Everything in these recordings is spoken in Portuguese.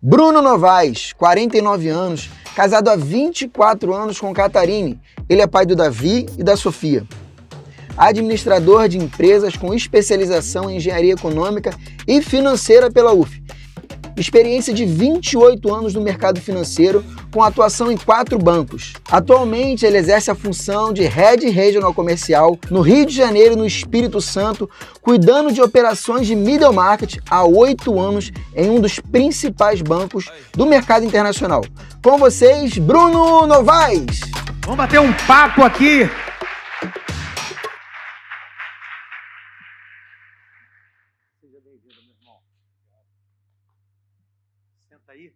Bruno Novaes, 49 anos, casado há 24 anos com Catarine. Ele é pai do Davi e da Sofia. Administrador de empresas com especialização em engenharia econômica e financeira pela UF. Experiência de 28 anos no mercado financeiro, com atuação em 4 bancos. Atualmente, ele exerce a função de Head Regional Comercial no Rio de Janeiro e no Espírito Santo, cuidando de operações de middle market há 8 anos em um dos principais bancos do mercado internacional. Com vocês, Bruno Novaes. Vamos bater um papo aqui. Seja bem-vindo, meu irmão. Senta aí.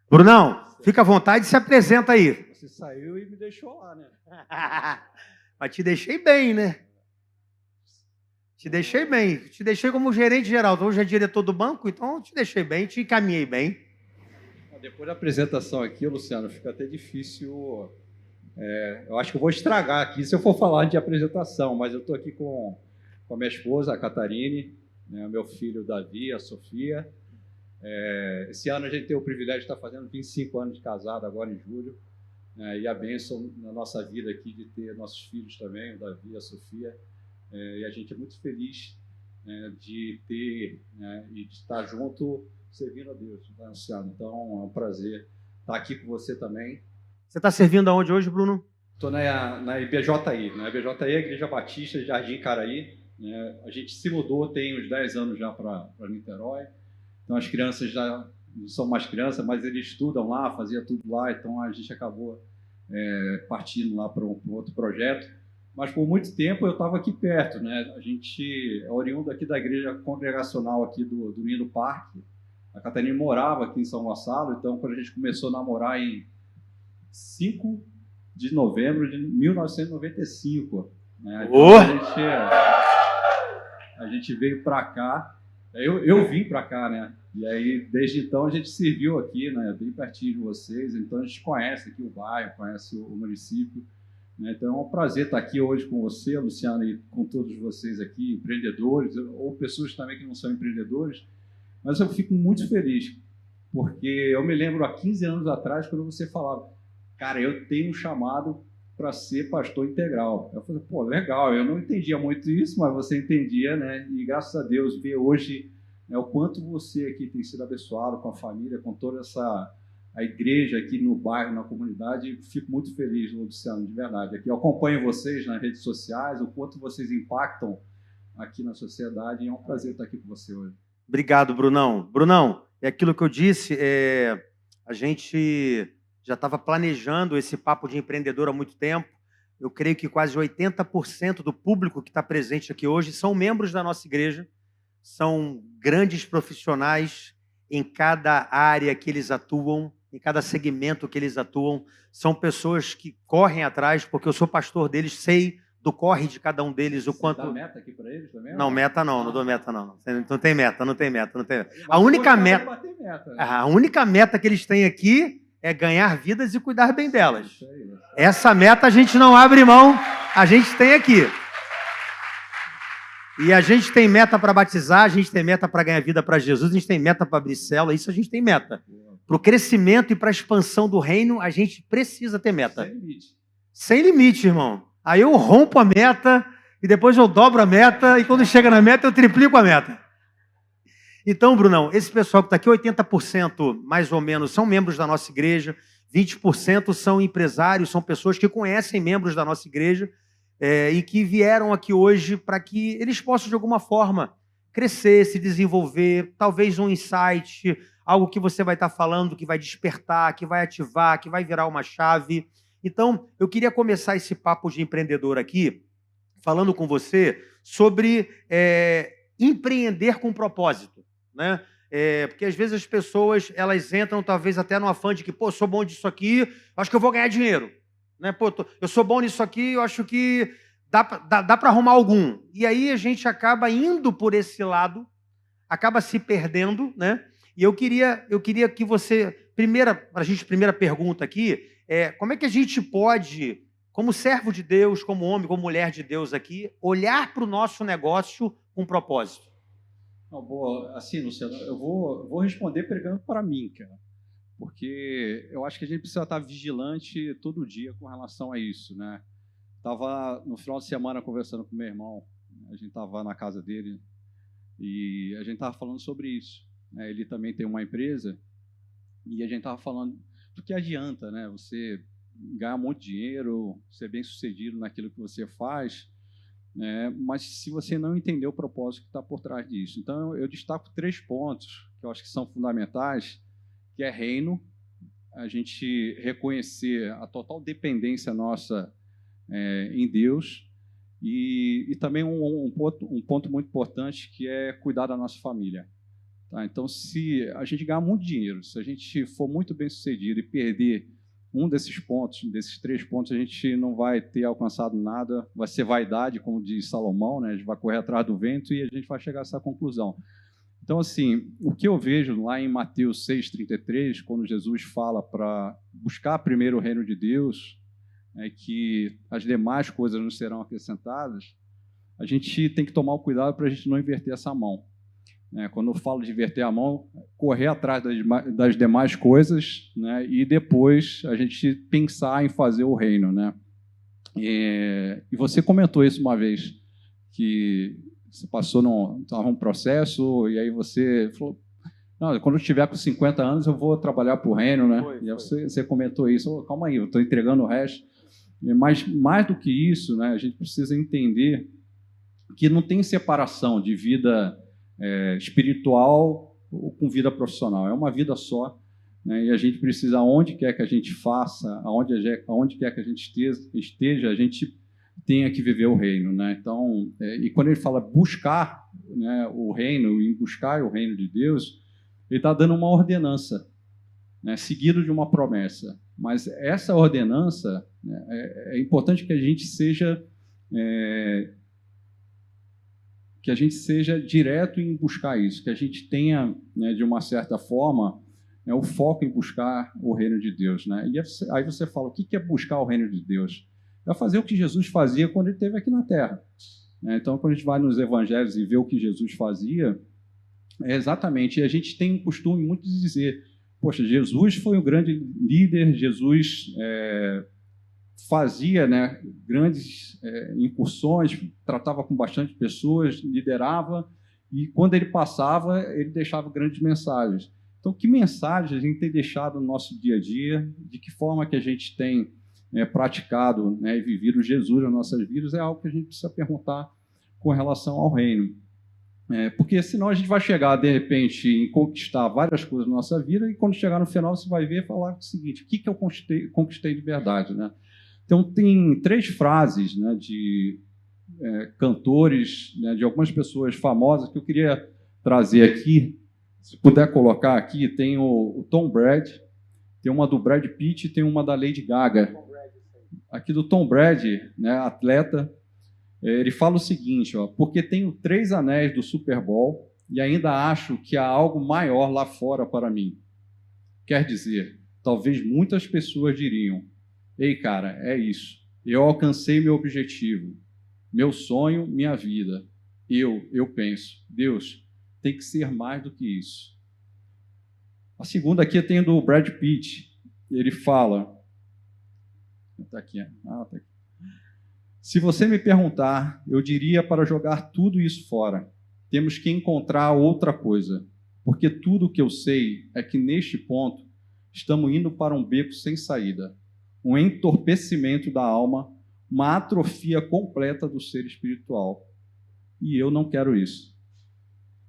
Brunão, fica à vontade e se apresenta aí. Você saiu e me deixou lá, né? Mas te deixei bem, né? Te deixei bem. Te deixei como gerente geral. Hoje é diretor do banco, então te deixei bem, te encaminhei bem. Depois da apresentação aqui, Luciano, fica até difícil. Eu acho que eu vou estragar aqui se eu for falar de apresentação, mas eu estou aqui com a minha esposa, a Catarine, né, meu filho Davi, a Sofia. Esse ano a gente tem o privilégio de estar fazendo 25 anos de casado, agora em julho, né, e a bênção na nossa vida aqui de ter nossos filhos também, o Davi e a Sofia. E a gente é muito feliz, né, de ter, né, e de estar junto, servindo a Deus, tá, Luciano? Então é um prazer estar aqui com você também. Você está servindo aonde hoje, Bruno? Estou na IBJI. Na IBJI é a Igreja Batista de Jardim Caraí. Né? A gente se mudou tem uns 10 anos já para Niterói. Então as crianças já não são mais crianças, mas eles estudam lá, fazia tudo lá. Então a gente acabou partindo lá para um outro projeto. Mas por muito tempo eu estava aqui perto, né? A gente é oriundo aqui da igreja congregacional aqui do Ninho do Parque. A Catarina morava aqui em São Gonçalo, então quando a gente começou a namorar em 5 de novembro de 1995, né? Então, a gente veio para cá, eu vim para cá, né? E aí desde então a gente serviu aqui, né? Bem pertinho de vocês, então a gente conhece aqui o bairro, conhece o município. Então é um prazer estar aqui hoje com você, Luciano, e com todos vocês aqui, empreendedores, ou pessoas também que não são empreendedores, mas eu fico muito feliz, porque eu me lembro há 15 anos atrás, quando você falava, cara, eu tenho um chamado para ser pastor integral. Eu falei, pô, legal, eu não entendia muito isso, mas você entendia, né? E graças a Deus, ver hoje, né, o quanto você aqui tem sido abençoado com a família, com toda a igreja aqui no bairro, na comunidade, fico muito feliz, Luciano, de verdade. Aqui eu acompanho vocês nas redes sociais, o quanto vocês impactam aqui na sociedade, e é um prazer estar aqui com você hoje. Obrigado, Brunão. Brunão, é aquilo que eu disse, a gente já estava planejando esse papo de empreendedor há muito tempo. Eu creio que quase 80% do público que está presente aqui hoje são membros da nossa igreja, são grandes profissionais em cada área que eles atuam, em cada segmento que eles atuam, são pessoas que correm atrás, porque eu sou pastor deles, sei do corre de cada um deles, o quanto... Você dá meta aqui para eles também? Não, meta não, não dou meta não. Não tem meta. A única meta que eles têm aqui é ganhar vidas e cuidar bem delas. Essa meta a gente não abre mão, a gente tem aqui. E a gente tem meta para batizar, a gente tem meta para ganhar vida para Jesus, a gente tem meta para abrir célula, isso a gente tem meta. Para o crescimento e para a expansão do reino, a gente precisa ter meta. Sem limite. Sem limite, irmão. Aí eu rompo a meta, e depois eu dobro a meta, e quando chega na meta, eu triplico a meta. Então, Brunão, esse pessoal que está aqui, 80% mais ou menos são membros da nossa igreja, 20% são empresários, são pessoas que conhecem membros da nossa igreja, e que vieram aqui hoje para que eles possam, de alguma forma, crescer, se desenvolver, talvez um insight, algo que você vai estar falando, que vai despertar, que vai ativar, que vai virar uma chave. Então, eu queria começar esse papo de empreendedor aqui, falando com você sobre empreender com propósito, né? Porque às vezes as pessoas elas entram talvez até no afã de que, pô, sou bom disso aqui, acho que eu vou ganhar dinheiro. Né? Pô, eu sou bom nisso aqui, eu acho que dá para arrumar algum. E aí a gente acaba indo por esse lado, acaba se perdendo, né? E eu queria que você, primeira pergunta aqui, como é que a gente pode, como servo de Deus, como homem, como mulher de Deus aqui, olhar para o nosso negócio com propósito? Não, boa. Assim, Luciano, eu vou responder pregando para mim, cara. Porque eu acho que a gente precisa estar vigilante todo dia com relação a isso, né? Estava no final de semana conversando com meu irmão, a gente estava na casa dele e a gente estava falando sobre isso, né? Ele também tem uma empresa e a gente estava falando do que adianta, né? Você ganhar muito dinheiro, ser bem-sucedido naquilo que você faz, né? Mas se você não entender o propósito que está por trás disso. Então, eu destaco 3 pontos que eu acho que são fundamentais, que é reino, a gente reconhecer a total dependência nossa em Deus, e também um ponto muito importante, que é cuidar da nossa família. Tá? Então, se a gente ganhar muito dinheiro, se a gente for muito bem-sucedido e perder um desses pontos, desses 3 pontos, a gente não vai ter alcançado nada, vai ser vaidade, como diz Salomão, né? A gente vai correr atrás do vento e a gente vai chegar a essa conclusão. Então, assim, o que eu vejo lá em Mateus 6,33, quando Jesus fala para buscar primeiro o reino de Deus, é que as demais coisas nos serão acrescentadas, a gente tem que tomar o cuidado para a gente não inverter essa mão. Quando eu falo de inverter a mão, correr atrás das demais coisas, né, e depois a gente pensar em fazer o reino, né? E você comentou isso uma vez, que você passou num processo e aí você falou, não, quando eu estiver com 50 anos eu vou trabalhar para o reino, né? E aí você comentou isso, calma aí, eu estou entregando o resto. Mas mais do que isso, né, a gente precisa entender que não tem separação de vida espiritual ou com vida profissional, é uma vida só, né, e a gente precisa, aonde quer que a gente faça, aonde quer que a gente esteja, a gente tenha que viver o reino, né? Então, e quando ele fala buscar, né, o reino, e buscar o reino de Deus, ele está dando uma ordenança, né, seguido de uma promessa. Mas essa ordenança, né, é importante que a gente seja direto em buscar isso, que a gente tenha, né, de uma certa forma, o foco em buscar o reino de Deus, né? E aí você fala, o que é buscar o reino de Deus? É fazer o que Jesus fazia quando ele esteve aqui na Terra, né? Então, quando a gente vai nos evangelhos e vê o que Jesus fazia, exatamente, a gente tem um costume muito de dizer, poxa, Jesus foi um grande líder, Jesus fazia, né, grandes incursões, tratava com bastante pessoas, liderava, e quando ele passava, ele deixava grandes mensagens. Então, que mensagens a gente tem deixado no nosso dia a dia, de que forma que a gente tem praticado, né, e vivido Jesus nas nossas vidas, é algo que a gente precisa perguntar com relação ao reino. Porque senão a gente vai chegar, de repente, em conquistar várias coisas na nossa vida, e quando chegar no final você vai ver e falar o seguinte, o que eu conquistei de verdade, né? Então, tem 3 frases, né, de cantores, né, de algumas pessoas famosas que eu queria trazer aqui. Se puder colocar aqui, tem o Tom Brady, tem uma do Brad Pitt e tem uma da Lady Gaga. Aqui do Tom Brady, né, atleta, ele fala o seguinte, porque tenho 3 anéis do Super Bowl e ainda acho que há algo maior lá fora para mim. Quer dizer, talvez muitas pessoas diriam, ei, cara, é isso. Eu alcancei meu objetivo, meu sonho, minha vida. Eu penso, Deus, tem que ser mais do que isso. A segunda aqui tem do Brad Pitt. Ele fala... Tá aqui. Tá aqui. Se você me perguntar, eu diria para jogar tudo isso fora. Temos que encontrar outra coisa. Porque tudo o que eu sei é que, neste ponto, estamos indo para um beco sem saída. Um entorpecimento da alma, uma atrofia completa do ser espiritual. E eu não quero isso.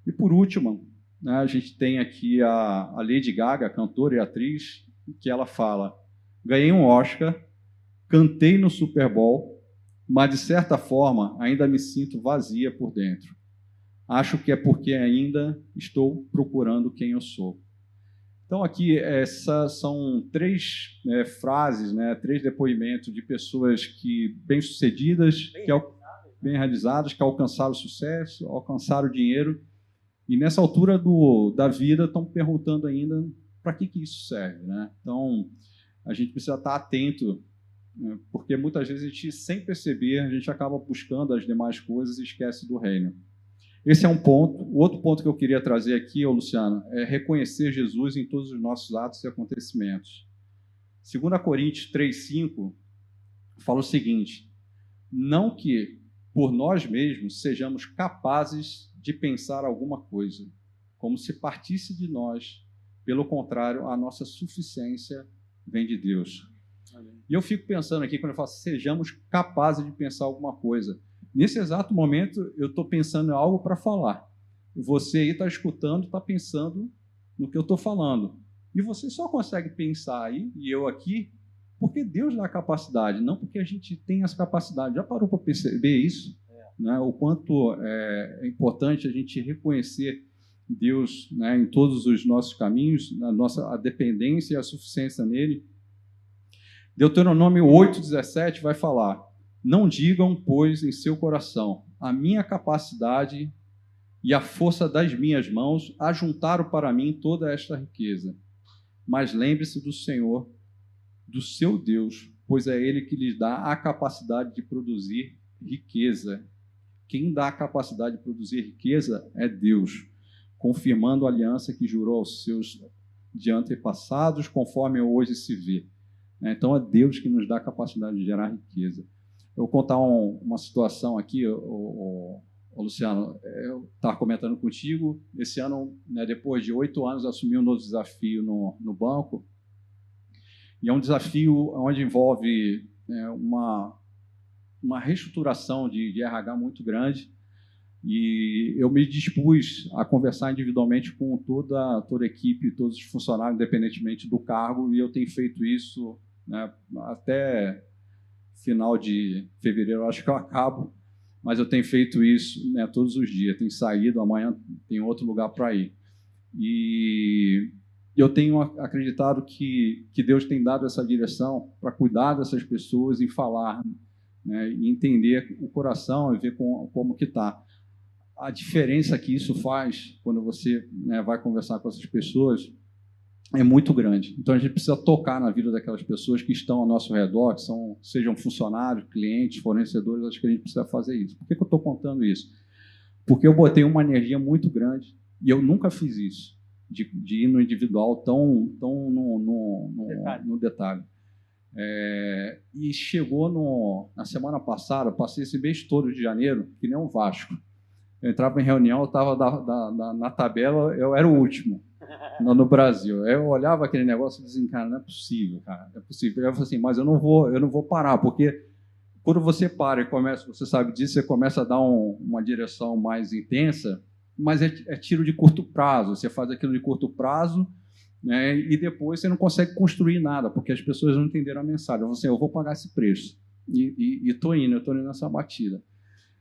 E por último, né, a gente tem aqui a Lady Gaga, cantora e atriz, que ela fala, ganhei um Oscar, cantei no Super Bowl, mas de certa forma ainda me sinto vazia por dentro. Acho que é porque ainda estou procurando quem eu sou. Então, aqui, essas são 3 frases, né, 3 depoimentos de pessoas que bem-sucedidas, bem realizadas, que alcançaram sucesso, alcançaram dinheiro, e nessa altura da vida estão perguntando ainda para que isso serve, né? Então, a gente precisa estar atento, né, porque muitas vezes a gente, sem perceber, a gente acaba buscando as demais coisas e esquece do reino. Esse é um ponto. O outro ponto que eu queria trazer aqui, Luciano, é reconhecer Jesus em todos os nossos atos e acontecimentos. 2 Coríntios 3,5 fala o seguinte: não que por nós mesmos sejamos capazes de pensar alguma coisa, como se partisse de nós. Pelo contrário, a nossa suficiência vem de Deus. Amém. E eu fico pensando aqui, quando eu falo sejamos capazes de pensar alguma coisa. Nesse exato momento, eu estou pensando em algo para falar. Você aí está escutando, está pensando no que eu estou falando. E você só consegue pensar aí, e eu aqui, porque Deus dá a capacidade, não porque a gente tem essa capacidade. Já parou para perceber isso? Né? O quanto é importante a gente reconhecer Deus, né, em todos os nossos caminhos, a dependência e a suficiência nele. Deuteronômio 8,17 vai falar: não digam, pois, em seu coração, a minha capacidade e a força das minhas mãos ajuntaram para mim toda esta riqueza. Mas lembre-se do Senhor, do seu Deus, pois é Ele que lhes dá a capacidade de produzir riqueza. Quem dá a capacidade de produzir riqueza é Deus, confirmando a aliança que jurou aos seus de antepassados, conforme hoje se vê. Então, é Deus que nos dá a capacidade de gerar riqueza. Eu vou contar uma situação aqui, Luciano. Eu estava comentando contigo, esse ano, né, depois de 8 anos, assumi um novo desafio no banco. E é um desafio onde envolve uma reestruturação de RH muito grande. E eu me dispus a conversar individualmente com toda a equipe, todos os funcionários, independentemente do cargo, e eu tenho feito isso, né, até final de fevereiro, eu acho que eu acabo, mas eu tenho feito isso, né, todos os dias. Tenho saído, amanhã tem outro lugar para ir. E eu tenho acreditado que Deus tem dado essa direção para cuidar dessas pessoas e falar, né, e entender o coração e ver como que está. A diferença que isso faz quando você, né, vai conversar com essas pessoas é muito grande. Então, a gente precisa tocar na vida daquelas pessoas que estão ao nosso redor, que sejam funcionários, clientes, fornecedores. Acho que a gente precisa fazer isso. Por que eu estou contando isso? Porque eu botei uma energia muito grande e eu nunca fiz isso, de ir no individual tão no detalhe. E chegou na semana passada, passei esse mês todo de janeiro, que nem um Vasco. Eu entrava em reunião, eu estava na tabela, eu era o último no Brasil. Eu olhava aquele negócio e dizia, cara, não é possível, cara, não é possível. Eu falei assim, mas eu não vou parar, porque quando você para e começa, você sabe disso, você começa a dar uma direção mais intensa, mas é tiro de curto prazo. Você faz aquilo de curto prazo, né, e depois você não consegue construir nada, porque as pessoas não entenderam a mensagem. Eu falei assim, eu vou pagar esse preço. E estou indo nessa batida.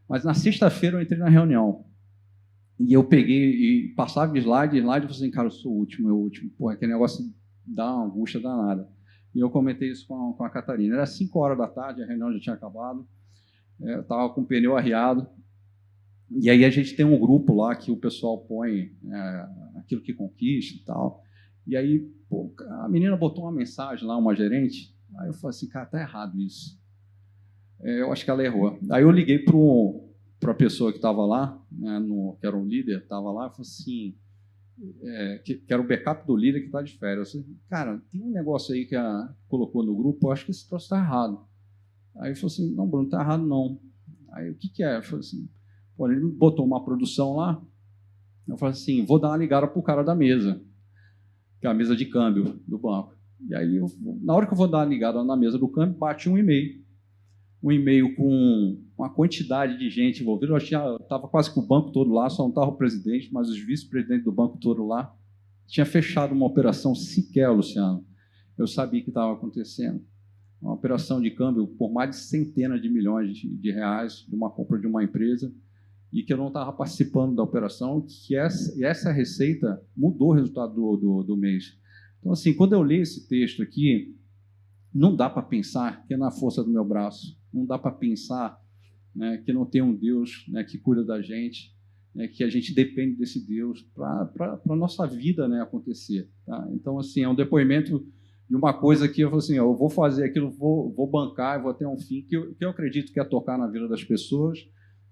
Mas na sexta-feira eu entrei na reunião e eu peguei e passava slide, e falei assim, cara, eu sou o último. Porra, aquele negócio dá uma angústia danada. E eu comentei isso com a Catarina. Era 5 horas da tarde, a reunião já tinha acabado, eu estava com o pneu arriado, e aí a gente tem um grupo lá que o pessoal põe aquilo que conquista e tal. E aí a menina botou uma mensagem lá, uma gerente, aí eu falei assim, cara, tá errado isso. Eu acho que ela errou. Aí eu liguei para a pessoa que estava lá, né, que era um líder, estava lá, e falei assim, que era o backup do líder que está de férias. Eu falei, cara, tem um negócio aí que colocou no grupo, eu acho que esse troço está errado. Aí ele falou assim, não, Bruno, está errado não. Aí o que é? Eu falei assim, pô, ele botou uma produção lá, eu falei assim, vou dar uma ligada para o cara da mesa, que é a mesa de câmbio do banco. E aí, na hora que eu vou dar uma ligada na mesa do câmbio, bate um e-mail com uma quantidade de gente envolvida. Eu estava quase que o banco todo lá, só não estava o presidente, mas os vice-presidentes do banco todo lá. Tinha fechado uma operação sequer, Luciano. Eu sabia que estava acontecendo. Uma operação de câmbio por mais de centenas de milhões de reais, de uma compra de uma empresa, e que eu não estava participando da operação, e essa receita mudou o resultado do mês. Então, assim, quando eu li esse texto aqui, não dá para pensar que é na força do meu braço, não dá para pensar, né, que não tem um Deus, né, que cuida da gente, né, que a gente depende desse Deus para a nossa vida, né, acontecer. Tá? Então, assim, é um depoimento de uma coisa que eu falo assim, eu vou fazer aquilo, vou bancar, vou ter um fim, que eu acredito que é tocar na vida das pessoas,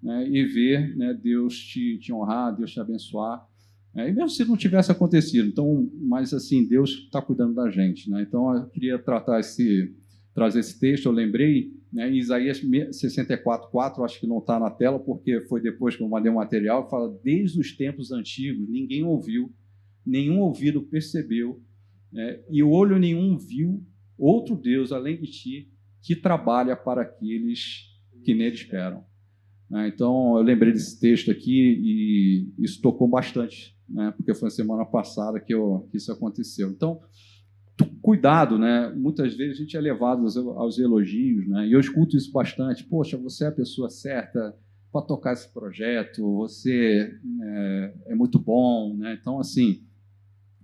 né, e ver, né, Deus te honrar, Deus te abençoar. E mesmo se não tivesse acontecido, então, mas assim, Deus está cuidando da gente, né? Então, eu queria trazer esse texto, eu lembrei, né, em Isaías 64:4, acho que não está na tela, porque foi depois que eu mandei o material, fala, desde os tempos antigos, ninguém ouviu, nenhum ouvido percebeu, né, e olho nenhum viu outro Deus, além de ti, que trabalha para aqueles que nele esperam. Então, eu lembrei desse texto aqui e isso tocou bastante, né, porque foi a semana passada que isso aconteceu. Então, cuidado, né? Muitas vezes a gente é levado aos elogios, né? E eu escuto isso bastante. Poxa, você é a pessoa certa para tocar esse projeto, você é muito bom, né? Então, assim,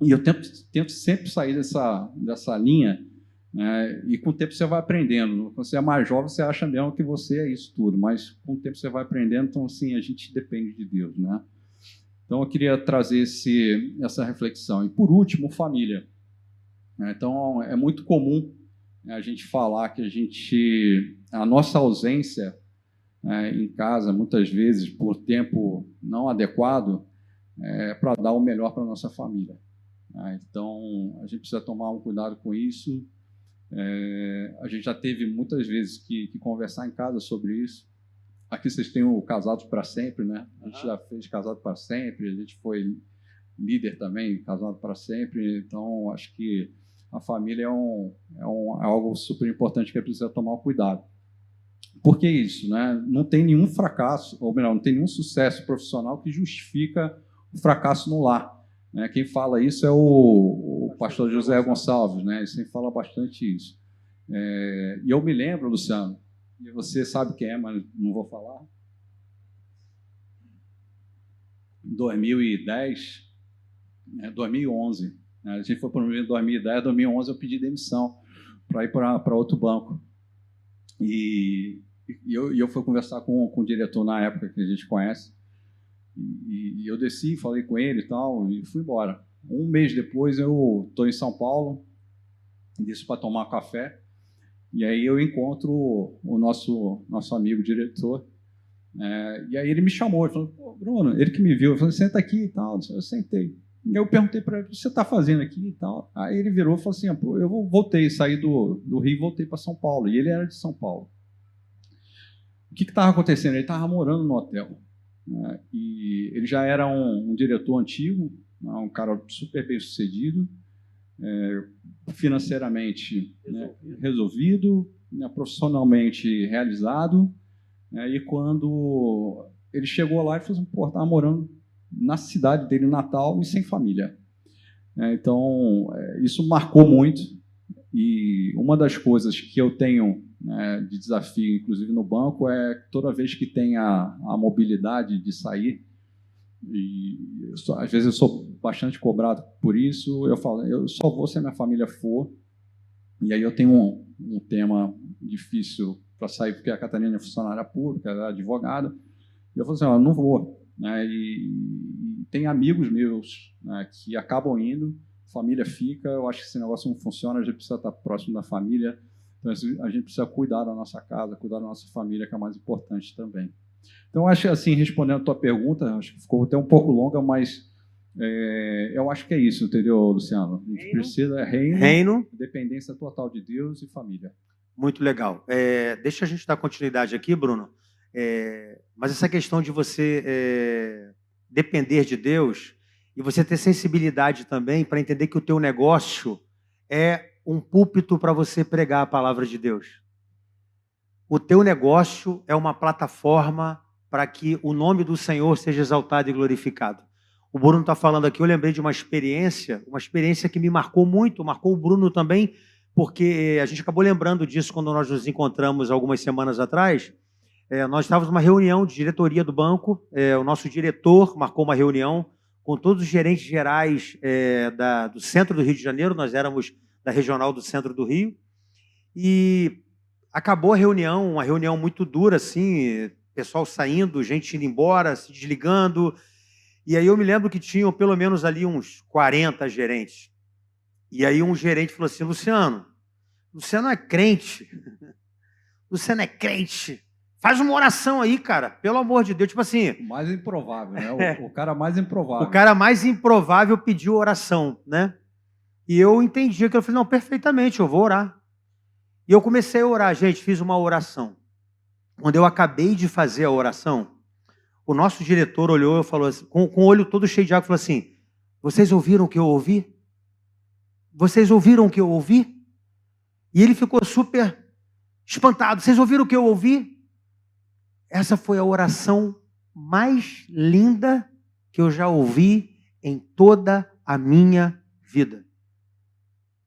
e eu tento sempre sair dessa linha, né? E com o tempo você vai aprendendo. Quando você é mais jovem, você acha mesmo que você é isso tudo, mas com o tempo você vai aprendendo, então, assim, a gente depende de Deus, né? Então, eu queria trazer essa reflexão. E, por último, família. Então, é muito comum, né, a gente falar que a nossa ausência, né, em casa, muitas vezes, por tempo não adequado, é para dar o melhor para a nossa família. Né? Então, a gente precisa tomar um cuidado com isso. A gente já teve muitas vezes que conversar em casa sobre isso. Aqui vocês têm o Casados para Sempre, né? A gente já fez Casado para Sempre, a gente foi líder também, Casado para Sempre. Então, acho que a família é algo super importante que precisa tomar cuidado. Por que isso? Né? Não tem nenhum fracasso, ou melhor, não tem nenhum sucesso profissional que justifica o fracasso no lar. Né? Quem fala isso é o pastor José Gonçalves, né? Ele sempre fala bastante isso. E eu me lembro, Luciano, e você sabe quem é, mas não vou falar. Em 2011, a gente foi promovido em 2010, 2011 eu pedi demissão para ir para outro banco. E eu fui conversar com o diretor na época, que a gente conhece, e eu desci, falei com ele e tal, e fui embora. Um mês depois eu estou em São Paulo, disse para tomar café, e aí eu encontro o nosso amigo diretor, e aí ele me chamou, ele falou, pô, Bruno, ele que me viu, eu falei, senta aqui e tal, eu sentei. E eu perguntei para ele, o que você está fazendo aqui e tal? Aí ele virou e falou assim, eu voltei, saí do Rio e voltei para São Paulo. E ele era de São Paulo. O que estava acontecendo? Ele estava morando no hotel. Né? E ele já era um diretor antigo, né? Um cara super bem sucedido, financeiramente resolvido, né? Profissionalmente realizado. E quando ele chegou lá, ele falou assim, pô, estava morando na cidade dele, Natal, e sem família. Então, isso marcou muito. E uma das coisas que eu tenho, né, de desafio, inclusive no banco, é que toda vez que tem a mobilidade de sair, e às vezes eu sou bastante cobrado por isso, eu falo, eu só vou se a minha família for. E aí eu tenho um tema difícil para sair, porque a Catarina é funcionária pública, ela é advogada, e eu falo assim, eu não vou. E tem amigos meus, né, que acabam indo, família fica, eu acho que esse negócio não funciona, a gente precisa estar próximo da família, então a gente precisa cuidar da nossa casa, cuidar da nossa família, que é mais importante também. Então, acho que, assim, respondendo a tua pergunta, acho que ficou até um pouco longa, mas eu acho que é isso, entendeu, Luciano? A gente precisa reino, dependência total de Deus e família. Muito legal. Deixa a gente dar continuidade aqui, Bruno. Mas essa questão de você depender de Deus e você ter sensibilidade também para entender que o teu negócio é um púlpito para você pregar a palavra de Deus. O teu negócio é uma plataforma para que o nome do Senhor seja exaltado e glorificado. O Bruno está falando aqui, eu lembrei de uma experiência que me marcou muito, marcou o Bruno também, porque a gente acabou lembrando disso quando nós nos encontramos algumas semanas atrás. Nós estávamos numa reunião de diretoria do banco, o nosso diretor marcou uma reunião com todos os gerentes gerais do centro do Rio de Janeiro, nós éramos da regional do centro do Rio, e acabou a reunião, uma reunião muito dura, assim, pessoal saindo, gente indo embora, se desligando, e aí eu me lembro que tinham pelo menos ali uns 40 gerentes. E aí um gerente falou assim, Luciano é crente, Luciano é crente, Faz uma oração aí, cara, pelo amor de Deus. Tipo assim, O mais improvável, né? O cara mais improvável. o cara mais improvável pediu oração, né? E eu entendi que eu falei, não, perfeitamente, eu vou orar. E eu comecei a orar, gente, fiz uma oração. Quando eu acabei de fazer a oração, o nosso diretor olhou e falou assim, com o olho todo cheio de água, falou assim, vocês ouviram o que eu ouvi? Vocês ouviram o que eu ouvi? E ele ficou super espantado. Vocês ouviram o que eu ouvi? Essa foi a oração mais linda que eu já ouvi em toda a minha vida.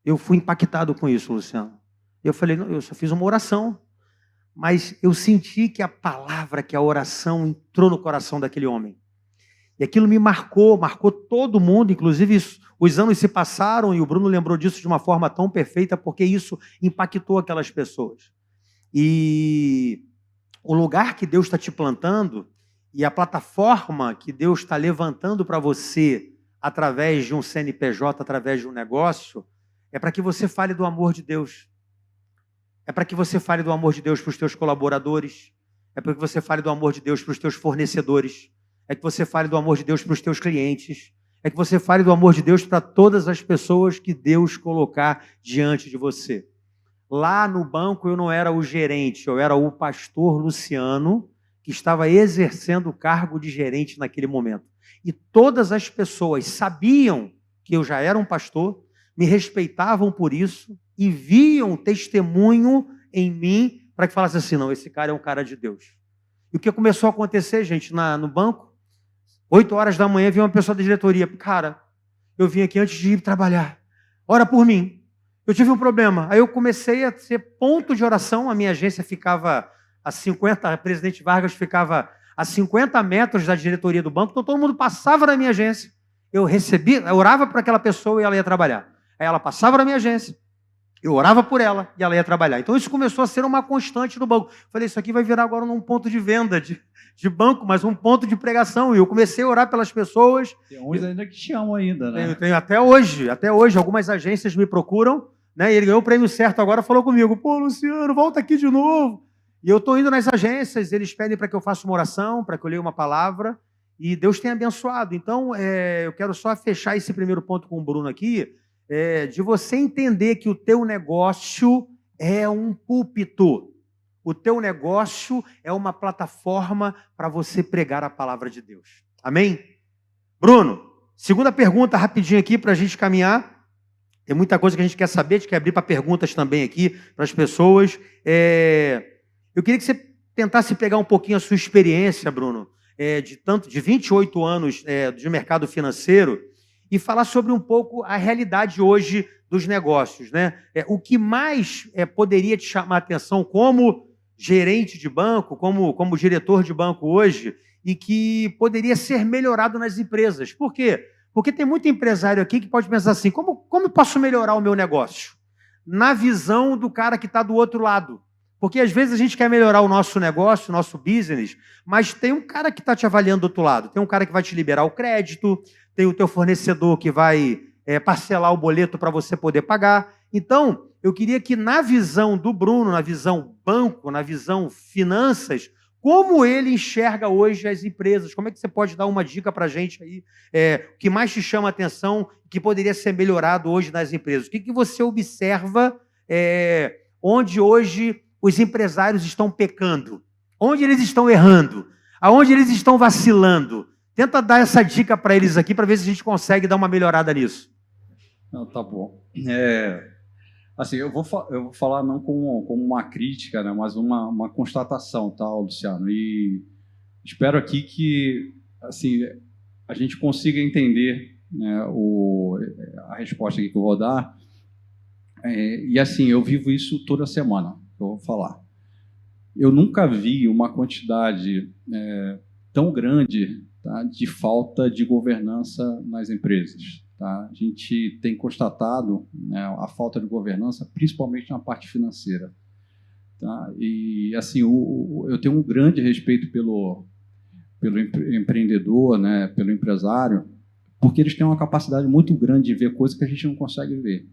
Eu fui impactado com isso, Luciano. Eu falei, não, eu só fiz uma oração, mas eu senti que a palavra, que a oração entrou no coração daquele homem. E aquilo me marcou todo mundo, inclusive os anos se passaram e o Bruno lembrou disso de uma forma tão perfeita, porque isso impactou aquelas pessoas. E o lugar que Deus está te plantando e a plataforma que Deus está levantando para você através de um CNPJ, através de um negócio, é para que você fale do amor de Deus. É para que você fale do amor de Deus para os teus colaboradores. É para que você fale do amor de Deus para os teus fornecedores. É que você fale do amor de Deus para os teus clientes. É que você fale do amor de Deus para todas as pessoas que Deus colocar diante de você. Lá no banco eu não era o gerente, eu era o pastor Luciano, que estava exercendo o cargo de gerente naquele momento. E todas as pessoas sabiam que eu já era um pastor, me respeitavam por isso e viam testemunho em mim para que falasse assim, não, esse cara é um cara de Deus. E o que começou a acontecer, gente, no banco? 8 horas da manhã, vinha uma pessoa da diretoria. Cara, eu vim aqui antes de ir trabalhar. Ora por mim. Eu tive um problema. Aí eu comecei a ser ponto de oração. A minha agência ficava a 50, a Presidente Vargas ficava a 50 metros da diretoria do banco. Então todo mundo passava na minha agência. Eu orava para aquela pessoa e ela ia trabalhar. Aí ela passava na minha agência. Eu orava por ela e ela ia trabalhar. Então isso começou a ser uma constante no banco. Falei, isso aqui vai virar agora um ponto de venda de banco, mas um ponto de pregação. E eu comecei a orar pelas pessoas. Tem uns ainda que te amam ainda, né? Tenho até hoje. Algumas agências me procuram, né? E ele ganhou o prêmio certo agora, falou comigo, pô, Luciano, volta aqui de novo. E eu estou indo nas agências, eles pedem para que eu faça uma oração, para que eu leia uma palavra, e Deus tem abençoado. Então, eu quero só fechar esse primeiro ponto com o Bruno aqui, de você entender que o teu negócio é um púlpito. O teu negócio é uma plataforma para você pregar a palavra de Deus. Amém? Bruno, segunda pergunta rapidinho aqui para a gente caminhar. Tem muita coisa que a gente quer saber, a gente quer abrir para perguntas também aqui para as pessoas. Eu queria que você tentasse pegar um pouquinho a sua experiência, Bruno, de 28 anos de mercado financeiro, e falar sobre um pouco a realidade hoje dos negócios, né? O que mais poderia te chamar a atenção como gerente de banco, como diretor de banco hoje, e que poderia ser melhorado nas empresas. Por quê? Porque tem muito empresário aqui que pode pensar assim, como eu posso melhorar o meu negócio? Na visão do cara que está do outro lado. Porque às vezes a gente quer melhorar o nosso negócio, o nosso business, mas tem um cara que está te avaliando do outro lado. Tem um cara que vai te liberar o crédito, tem o teu fornecedor que vai parcelar o boleto para você poder pagar. Então, eu queria que na visão do Bruno, na visão banco, na visão finanças, como ele enxerga hoje as empresas? Como é que você pode dar uma dica para a gente aí? O que mais te chama a atenção, que poderia ser melhorado hoje nas empresas? O que você observa onde hoje os empresários estão pecando? Onde eles estão errando? Aonde eles estão vacilando? Tenta dar essa dica para eles aqui, para ver se a gente consegue dar uma melhorada nisso. Não, tá bom. Assim, eu vou falar não como uma crítica, né, mas uma constatação, tá, Luciano? E espero aqui que assim, a gente consiga entender, né, a resposta aqui que eu vou dar. E assim, eu vivo isso toda semana, que eu vou falar. Eu nunca vi uma quantidade tão grande, tá, de falta de governança nas empresas. Tá? A gente tem constatado, né, a falta de governança, principalmente na parte financeira. Tá? E assim, eu tenho um grande respeito pelo empreendedor, né, pelo empresário, porque eles têm uma capacidade muito grande de ver coisas que a gente não consegue ver.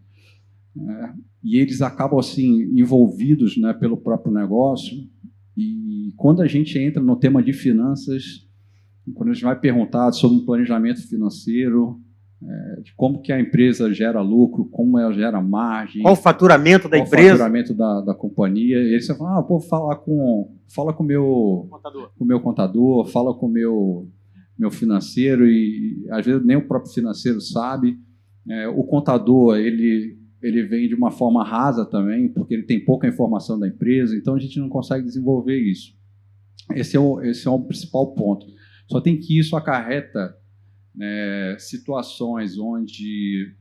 E eles acabam assim envolvidos, né, pelo próprio negócio, E quando a gente entra no tema de finanças, quando a gente vai perguntar sobre um planejamento financeiro, de como que a empresa gera lucro, como ela gera margem, Qual o faturamento da qual empresa? o faturamento da companhia, e aí você fala, pô, fala com o meu contador, fala com o meu financeiro, e às vezes nem o próprio financeiro sabe. O contador, ele vem de uma forma rasa também, porque ele tem pouca informação da empresa, então a gente não consegue desenvolver isso. Esse é o principal ponto. Só tem que isso acarreta situações onde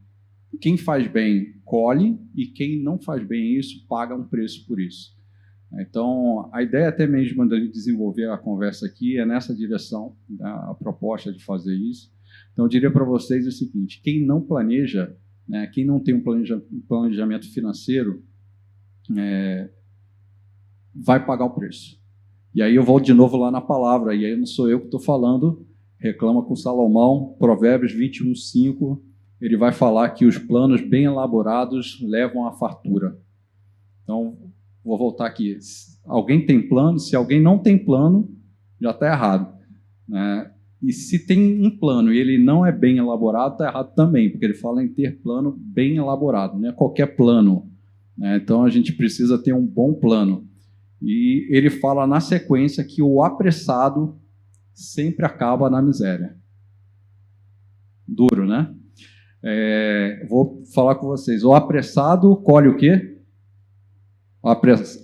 quem faz bem colhe e quem não faz bem isso paga um preço por isso. Então, a ideia até mesmo de desenvolver a conversa aqui é nessa direção, a proposta de fazer isso. Então, eu diria para vocês o seguinte, quem não planeja, quem não tem um planejamento financeiro, vai pagar o preço. E aí eu volto de novo lá na palavra, e aí não sou eu que estou falando, reclama com Salomão, Provérbios 21:5, ele vai falar que os planos bem elaborados levam à fartura. Então, vou voltar aqui. Alguém tem plano? Se alguém não tem plano, já está errado. E se tem um plano e ele não é bem elaborado, está errado também, porque ele fala em ter plano bem elaborado, não é qualquer plano. Então, a gente precisa ter um bom plano. E ele fala na sequência que o apressado sempre acaba na miséria. Duro, né? Vou falar com vocês. O apressado colhe o quê?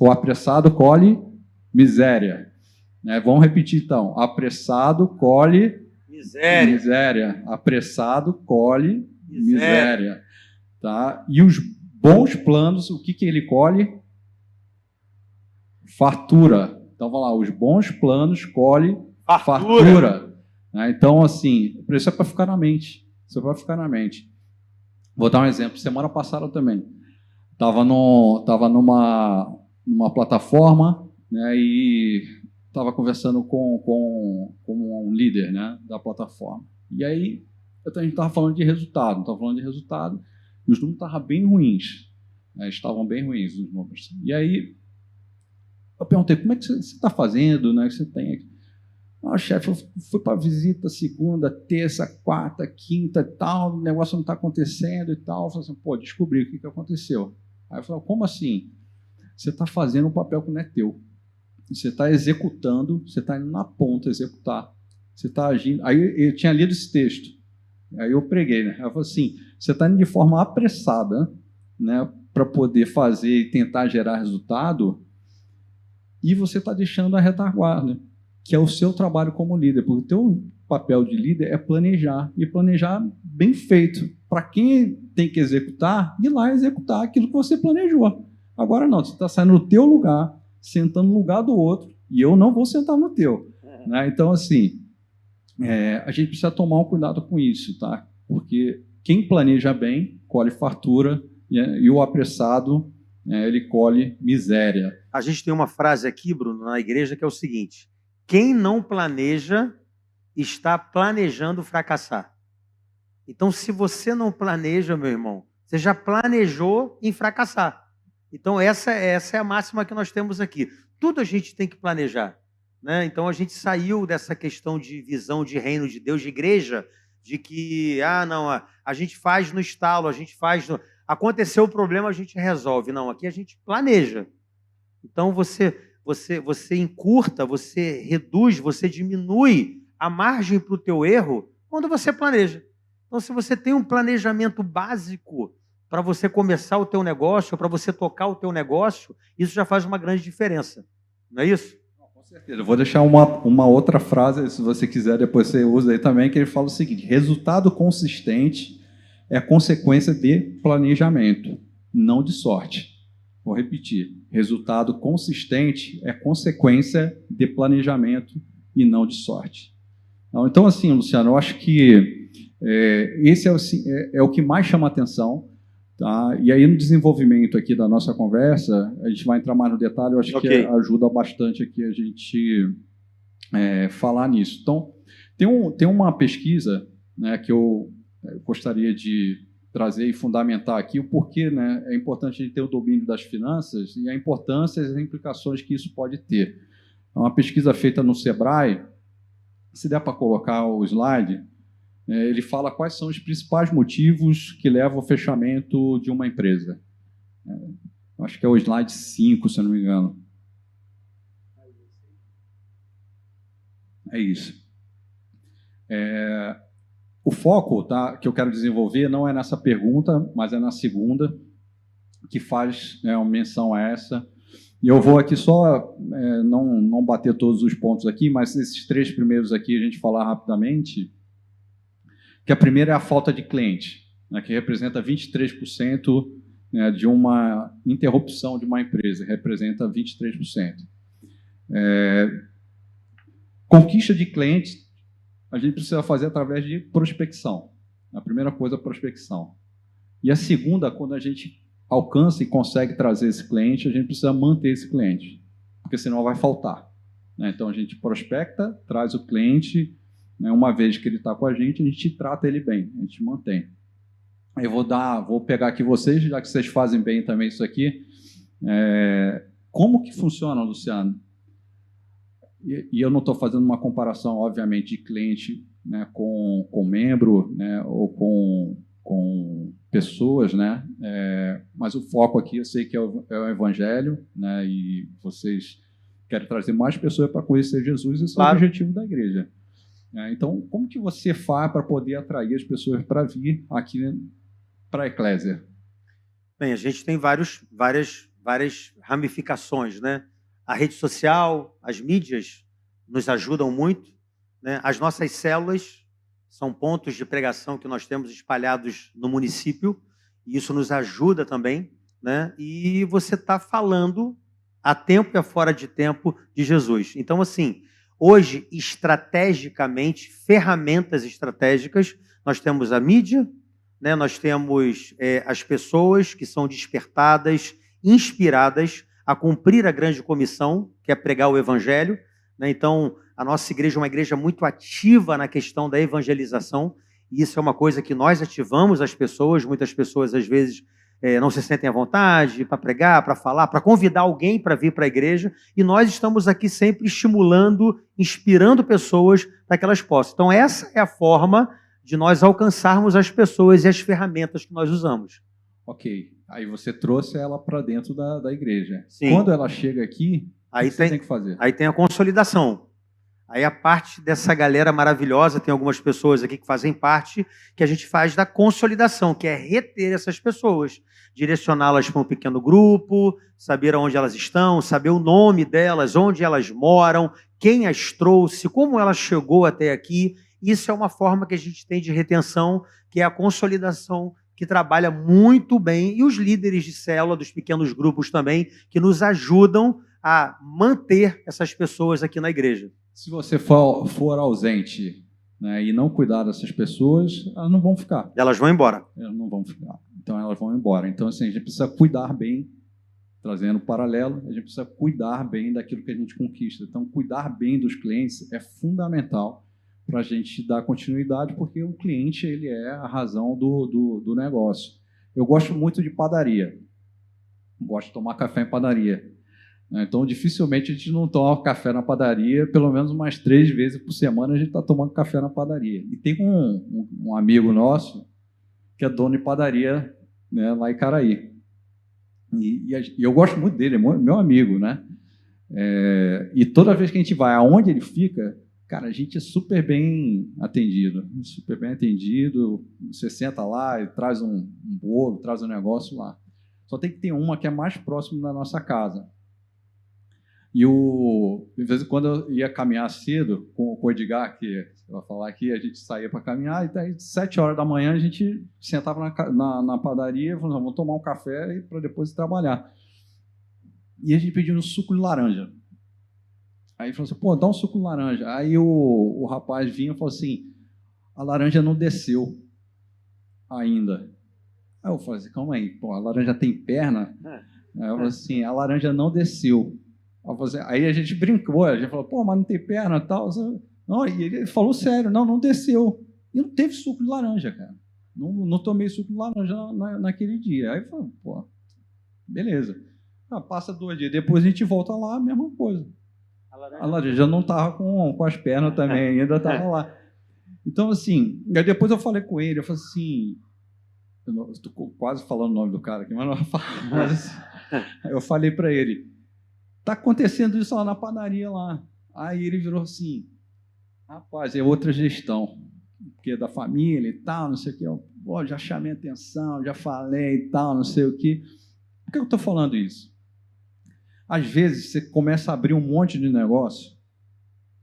O apressado colhe miséria. Vamos repetir então. Apressado colhe miséria. Apressado colhe miséria. Tá? E os bons planos, o que ele colhe? Fartura. Então, vamos lá. Os bons planos colhe fartura. Então, assim, isso é para ficar na mente. Isso é para ficar na mente. Vou dar um exemplo. Semana passada também. Estava numa plataforma, e estava conversando com um líder, da plataforma. E aí, a gente estava falando de resultado. E os números estavam bem ruins. Estavam bem ruins os números. E aí, eu perguntei, como é que você está fazendo? Que você tem aqui? Chefe, eu fui para visita segunda, terça, quarta, quinta e tal, o negócio não está acontecendo e tal. Eu falei assim, descobri o que aconteceu. Aí eu falei, como assim? Você está fazendo um papel que não é teu. Você está executando, você está indo na ponta executar. Você está agindo. Aí eu tinha lido esse texto. Aí eu preguei, Aí eu falei assim, você está indo de forma apressada, para poder fazer e tentar gerar resultado, e você está deixando a retaguarda, que é o seu trabalho como líder, porque o teu papel de líder é planejar, e planejar bem feito. Para quem tem que executar, ir lá executar aquilo que você planejou. Agora não, você está saindo no teu lugar, sentando no lugar do outro, e eu não vou sentar no teu. Então, assim, a gente precisa tomar um cuidado com isso, tá? Porque quem planeja bem, colhe fartura, e o apressado, ele colhe miséria. A gente tem uma frase aqui, Bruno, na igreja, que é o seguinte: quem não planeja está planejando fracassar. Então, se você não planeja, meu irmão, você já planejou em fracassar. Então, essa é a máxima que nós temos aqui. Tudo a gente tem que planejar. Então, a gente saiu dessa questão de visão de reino de Deus, de igreja, de que, a gente faz no estalo, a gente faz... Aconteceu o problema, a gente resolve. Não, aqui a gente planeja. Então, você encurta, você reduz, você diminui a margem para o teu erro quando você planeja. Então, se você tem um planejamento básico para você começar o teu negócio, para você tocar o teu negócio, isso já faz uma grande diferença. Não é isso? Com certeza. Eu vou deixar uma outra frase, se você quiser, depois você usa aí também, que ele fala o seguinte: resultado consistente é consequência de planejamento, não de sorte. Vou repetir. Resultado consistente é consequência de planejamento e não de sorte. Então, assim, Luciano, eu acho que esse é o que mais chama atenção. Tá? E aí, no desenvolvimento aqui da nossa conversa, a gente vai entrar mais no detalhe, eu acho que ajuda bastante aqui a gente falar nisso. Então, tem uma pesquisa, que eu gostaria de trazer e fundamentar aqui o porquê, é importante a gente ter o domínio das finanças e a importância e as implicações que isso pode ter. É uma pesquisa feita no Sebrae. Se der para colocar o slide, ele fala quais são os principais motivos que levam ao fechamento de uma empresa. Acho que é o slide 5, se eu não me engano. É isso. O foco, tá, que eu quero desenvolver não é nessa pergunta, mas é na segunda, que faz uma menção a essa. E eu vou aqui só, não bater todos os pontos aqui, mas esses 3 primeiros aqui a gente falar rapidamente, que a primeira é a falta de cliente, né, que representa 23%, né, de uma interrupção de uma empresa, representa 23%. Conquista de clientes, a gente precisa fazer através de prospecção. A primeira coisa é a prospecção. E a segunda, quando a gente alcança e consegue trazer esse cliente, a gente precisa manter esse cliente, porque senão vai faltar. Né? Então, a gente prospecta, traz o cliente, né, uma vez que ele está com a gente trata ele bem, a gente mantém. Eu vou pegar aqui vocês, já que vocês fazem bem também isso aqui. Como que funciona, Luciano? E eu não estou fazendo uma comparação, obviamente, de cliente, né, com membro, né, ou com pessoas, né? Mas o foco aqui, eu sei que é o Evangelho, né, e vocês querem trazer mais pessoas para conhecer Jesus, esse é o objetivo da igreja. Então, como que você faz para poder atrair as pessoas para vir aqui para a Eclésia? Bem, a gente tem várias ramificações, né? A rede social, as mídias nos ajudam muito, né? As nossas células são pontos de pregação que nós temos espalhados no município, e isso nos ajuda também, né? E você está falando a tempo e fora de tempo de Jesus. Então, assim, hoje, estrategicamente, ferramentas estratégicas, nós temos a mídia, né? Nós temos as pessoas que são despertadas, inspiradas a cumprir a grande comissão, que é pregar o Evangelho, né? Então, a nossa igreja é uma igreja muito ativa na questão da evangelização, e isso é uma coisa que nós ativamos as pessoas. Muitas pessoas, às vezes, não se sentem à vontade para pregar, para falar, para convidar alguém para vir para a igreja, e nós estamos aqui sempre estimulando, inspirando pessoas para que elas possam. Então, essa é a forma de nós alcançarmos as pessoas e as ferramentas que nós usamos. Ok. Aí você trouxe ela para dentro da igreja. Sim. Quando ela chega aqui, o que você tem que fazer? Aí tem a consolidação. Aí a parte dessa galera maravilhosa, tem algumas pessoas aqui que fazem parte, que a gente faz da consolidação, que é reter essas pessoas, direcioná-las para um pequeno grupo, saber onde elas estão, saber o nome delas, onde elas moram, quem as trouxe, como ela chegou até aqui. Isso é uma forma que a gente tem de retenção, que é a consolidação, que trabalha muito bem, e os líderes de célula, dos pequenos grupos também, que nos ajudam a manter essas pessoas aqui na igreja. Se você for ausente, né, e não cuidar dessas pessoas, elas não vão ficar. Elas vão embora. Elas não vão ficar. Então, elas vão embora. Então, assim, a gente precisa cuidar bem, trazendo paralelo, a gente precisa cuidar bem daquilo que a gente conquista. Então, cuidar bem dos clientes é fundamental para a gente dar continuidade, porque o cliente ele é a razão do negócio. Eu gosto muito de padaria. Gosto de tomar café em padaria. Então, dificilmente a gente não toma café na padaria, pelo menos umas 3 vezes por semana a gente está tomando café na padaria. E tem um amigo nosso que é dono de padaria, né, lá em Caraí. E eu gosto muito dele, é meu amigo, né? E toda vez que a gente vai aonde ele fica, cara, a gente é super bem atendido. Super bem atendido. Você senta lá e traz um bolo, traz um negócio lá. Só tem que ter uma que é mais próximo da nossa casa. E de vez em quando eu ia caminhar cedo com o Edgar, que eu vou falar aqui, a gente saía para caminhar, e daí 7 horas da manhã a gente sentava na padaria e falava, vamos tomar um café para depois ir trabalhar. E a gente pediu um suco de laranja. Aí falou assim, pô, dá um suco de laranja. Aí o rapaz vinha e falou assim, a laranja não desceu ainda. Aí eu falei assim, calma aí, pô, a laranja tem perna? Aí eu falei assim, a laranja não desceu. Aí a gente brincou, a gente falou, pô, mas não tem perna e tal. Não, e ele falou sério, não desceu. E não teve suco de laranja, cara. Não tomei suco de laranja naquele dia. Aí eu falei, pô, beleza. Passa 2 dias, depois a gente volta lá, a mesma coisa. A laranja não estava com as pernas também, ainda estava lá. Então, assim, aí depois eu falei com ele, eu falei assim, eu estou quase falando o nome do cara aqui, mas não vou falar. Mas, assim, eu falei para ele, está acontecendo isso lá na padaria lá. Aí ele virou assim, rapaz, é outra gestão, porque é da família e tal, não sei o quê. Eu, já chamei atenção, já falei e tal, não sei o quê. Por que eu estou falando isso? Às vezes você começa a abrir um monte de negócio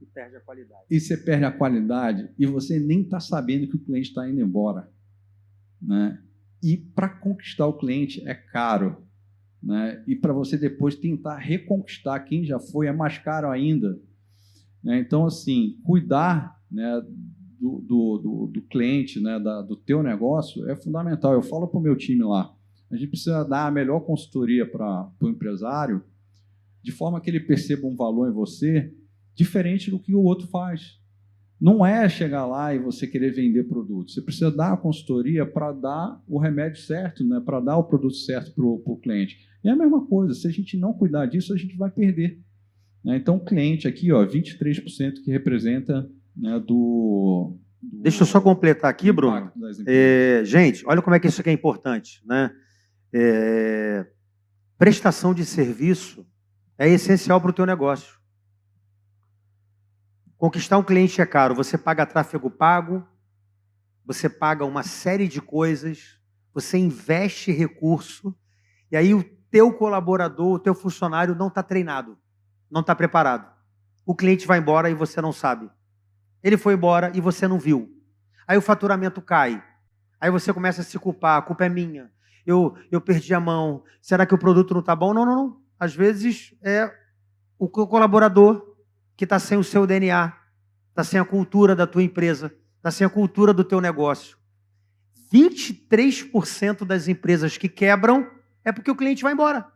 E perde a qualidade. E você perde a qualidade e você nem está sabendo que o cliente está indo embora. Né? E para conquistar o cliente é caro. Né? E para você depois tentar reconquistar quem já foi é mais caro ainda. Né? Então, assim, cuidar, né, do cliente, né, do teu negócio é fundamental. Eu falo para o meu time lá, a gente precisa dar a melhor consultoria para o empresário, de forma que ele perceba um valor em você diferente do que o outro faz. Não é chegar lá e você querer vender produto. Você precisa dar a consultoria para dar o remédio certo, né? Para dar o produto certo para o cliente. E é a mesma coisa, se a gente não cuidar disso, a gente vai perder. Né? Então, o cliente aqui, ó, 23% que representa, né, Deixa eu só completar aqui, Bruno. Gente, olha como é que isso aqui é importante. Né? Prestação de serviço é essencial para o teu negócio. Conquistar um cliente é caro. Você paga tráfego pago, você paga uma série de coisas, você investe recurso, e aí o teu colaborador, o teu funcionário não está treinado, não está preparado. O cliente vai embora e você não sabe. Ele foi embora e você não viu. Aí o faturamento cai. Aí você começa a se culpar, a culpa é minha. Eu perdi a mão. Será que o produto não está bom? Não, não, não. Às vezes é o colaborador que está sem o seu DNA, está sem a cultura da tua empresa, está sem a cultura do teu negócio. 23% das empresas que quebram é porque o cliente vai embora.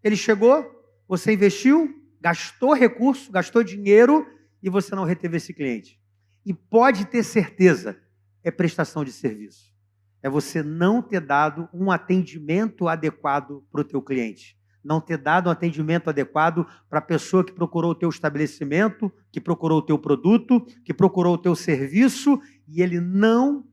Ele chegou, você investiu, gastou recurso, gastou dinheiro e você não reteve esse cliente. E pode ter certeza, é prestação de serviço. É você não ter dado um atendimento adequado para o teu cliente. Não ter dado um atendimento adequado para a pessoa que procurou o teu estabelecimento, que procurou o teu produto, que procurou o teu serviço, e ele não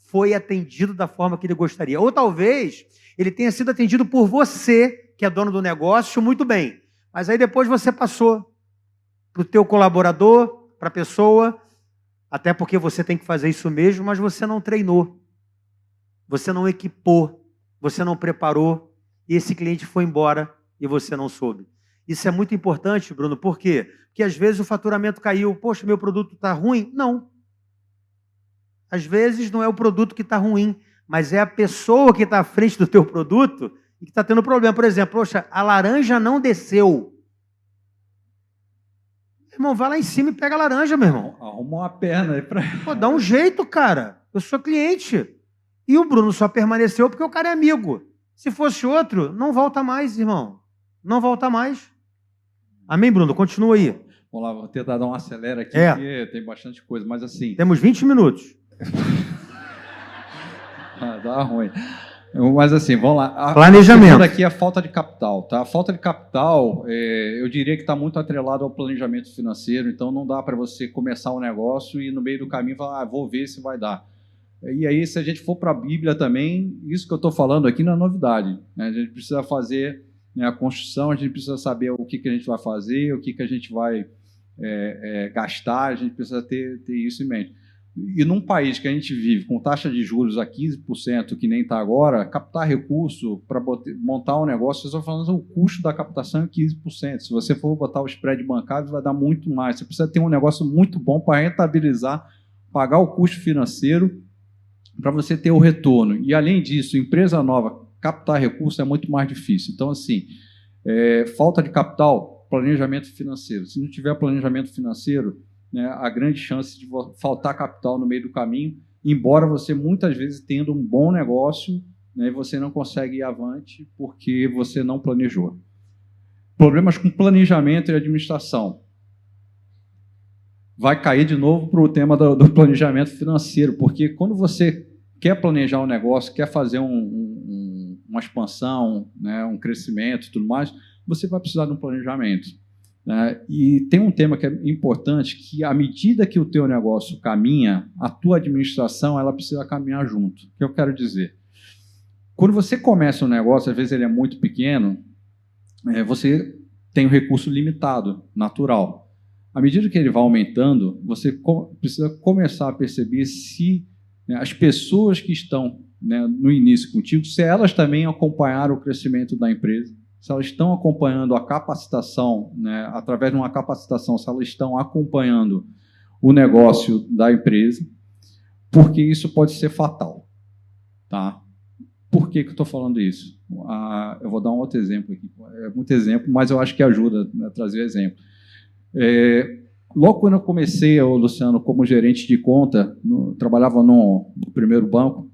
foi atendido da forma que ele gostaria. Ou talvez ele tenha sido atendido por você, que é dono do negócio, muito bem. Mas aí depois você passou para o teu colaborador, para a pessoa, até porque você tem que fazer isso mesmo, mas você não treinou, você não equipou, você não preparou, e esse cliente foi embora e você não soube. Isso é muito importante, Bruno, por quê? Porque às vezes o faturamento caiu, poxa, meu produto está ruim? Não. Às vezes não é o produto que está ruim, mas é a pessoa que está à frente do teu produto e que está tendo problema. Por exemplo, poxa, a laranja não desceu. Irmão, vai lá em cima e pega a laranja, meu irmão. Arruma uma perna aí para... Pô, dá um jeito, cara. Eu sou cliente. E o Bruno só permaneceu porque o cara é amigo. Se fosse outro, não volta mais, irmão. Não volta mais. Amém, Bruno? Continua aí. Vamos lá, vou tentar dar um acelera aqui, porque tem bastante coisa, mas assim... Temos 20 minutos. Dá ruim. Mas assim, vamos lá. Planejamento. Aqui é a falta de capital, tá? A falta de capital, eu diria que está muito atrelado ao planejamento financeiro, então não dá para você começar um negócio e no meio do caminho falar, vou ver se vai dar. E aí, se a gente for para a Bíblia também, isso que eu estou falando aqui não é novidade. Né? A gente precisa fazer, né, a construção, a gente precisa saber o que a gente vai fazer, o que a gente vai gastar, a gente precisa ter isso em mente. E num país que a gente vive com taxa de juros a 15%, que nem está agora, captar recurso para montar um negócio, vocês estão falando o custo da captação é 15%. Se você for botar o spread bancário, vai dar muito mais. Você precisa ter um negócio muito bom para rentabilizar, pagar o custo financeiro, para você ter o retorno. E, além disso, empresa nova, captar recurso é muito mais difícil. Então, assim, falta de capital, planejamento financeiro. Se não tiver planejamento financeiro, né, a grande chance de faltar capital no meio do caminho, embora você, muitas vezes, tendo um bom negócio, né, você não consegue ir avante porque você não planejou. Problemas com planejamento e administração. Vai cair de novo para o tema do planejamento financeiro, porque quando você quer planejar um negócio, quer fazer uma expansão, né, um crescimento e tudo mais, você vai precisar de um planejamento. né? E tem um tema que é importante, que à medida que o teu negócio caminha, a tua administração ela precisa caminhar junto. O que eu quero dizer? Quando você começa um negócio, às vezes ele é muito pequeno, você tem um recurso limitado, natural. À medida que ele vai aumentando, você precisa começar a perceber se, né, as pessoas que estão, né, no início contigo, se elas também acompanharam o crescimento da empresa, se elas estão acompanhando a capacitação, né, através de uma capacitação, se elas estão acompanhando o negócio da empresa, porque isso pode ser fatal. Tá? Por que eu estou falando isso? Eu vou dar um outro exemplo aqui. É muito exemplo, mas eu acho que ajuda a trazer exemplo. Logo quando eu comecei, Luciano, como gerente de conta, trabalhava no primeiro banco,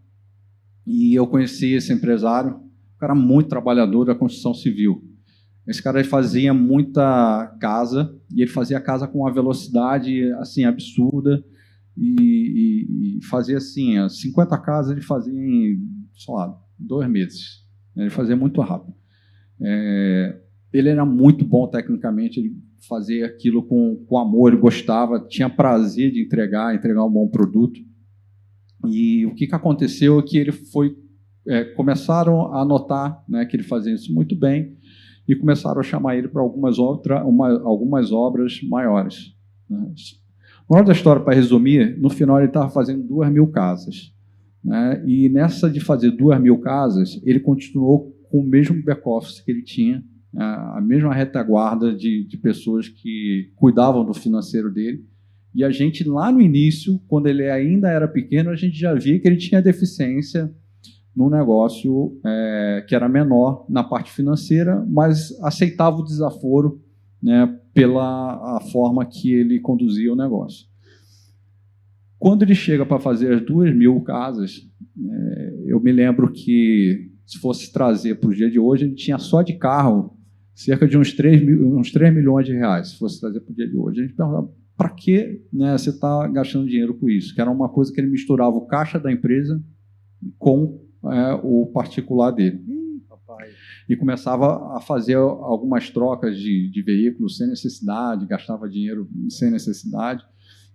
e eu conheci esse empresário, um cara muito trabalhador da construção civil. Esse cara fazia muita casa, e ele fazia casa com uma velocidade assim, absurda, e fazia assim, 50 casas ele fazia em, sei lá, 2 meses. Ele fazia muito rápido. Ele era muito bom tecnicamente, ele fazia aquilo com amor, ele gostava, tinha prazer de entregar um bom produto. E o que aconteceu é que ele começaram a notar, né, que ele fazia isso muito bem e começaram a chamar ele para algumas obras maiores. Né. Moral da história, para resumir, no final ele estava fazendo 2.000 casas. Né, e nessa de fazer 2.000 casas, ele continuou com o mesmo back-office que ele tinha, a mesma retaguarda de pessoas que cuidavam do financeiro dele. E a gente, lá no início, quando ele ainda era pequeno, a gente já via que ele tinha deficiência no negócio que era menor na parte financeira, mas aceitava o desaforo, né, pela a forma que ele conduzia o negócio. Quando ele chega para fazer as 2.000 casas, eu me lembro que, se fosse trazer para o dia de hoje, ele tinha só de carro cerca de uns 3 milhões de reais, se fosse trazer para o dia de hoje. A gente perguntava, para que, né, você está gastando dinheiro com isso? Que era uma coisa que ele misturava o caixa da empresa com o particular dele. E começava a fazer algumas trocas de veículos sem necessidade, gastava dinheiro sem necessidade,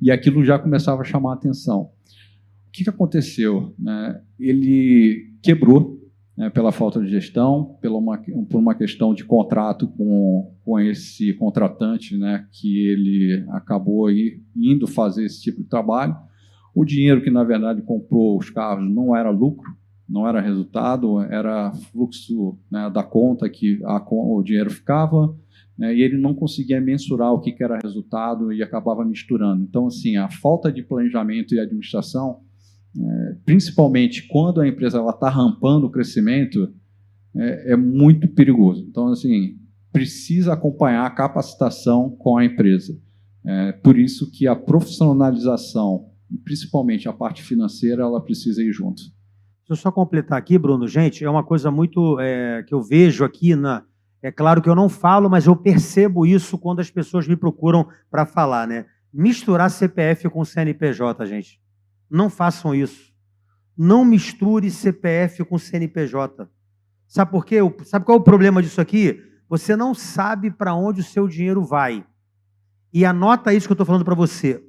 e aquilo já começava a chamar a atenção. O que aconteceu? Né? Ele quebrou, né, pela falta de gestão, por uma questão de contrato com esse contratante, né, que ele acabou indo fazer esse tipo de trabalho. O dinheiro que, na verdade, comprou os carros não era lucro, não era resultado, era fluxo, né, da conta que o dinheiro ficava, né, e ele não conseguia mensurar o que era resultado e acabava misturando. Então, assim, a falta de planejamento e administração, principalmente quando a empresa está rampando o crescimento, é muito perigoso. Então, assim, precisa acompanhar a capacitação com a empresa. Por isso que a profissionalização, principalmente a parte financeira, ela precisa ir junto. Deixa eu só completar aqui, Bruno. Gente, é uma coisa muito que eu vejo aqui é claro que eu não falo, mas eu percebo isso quando as pessoas me procuram para falar, né? Misturar CPF com CNPJ, gente. Não façam isso. Não misture CPF com CNPJ. Sabe por quê? Sabe qual é o problema disso aqui? Você não sabe para onde o seu dinheiro vai. E anota isso que eu estou falando para você.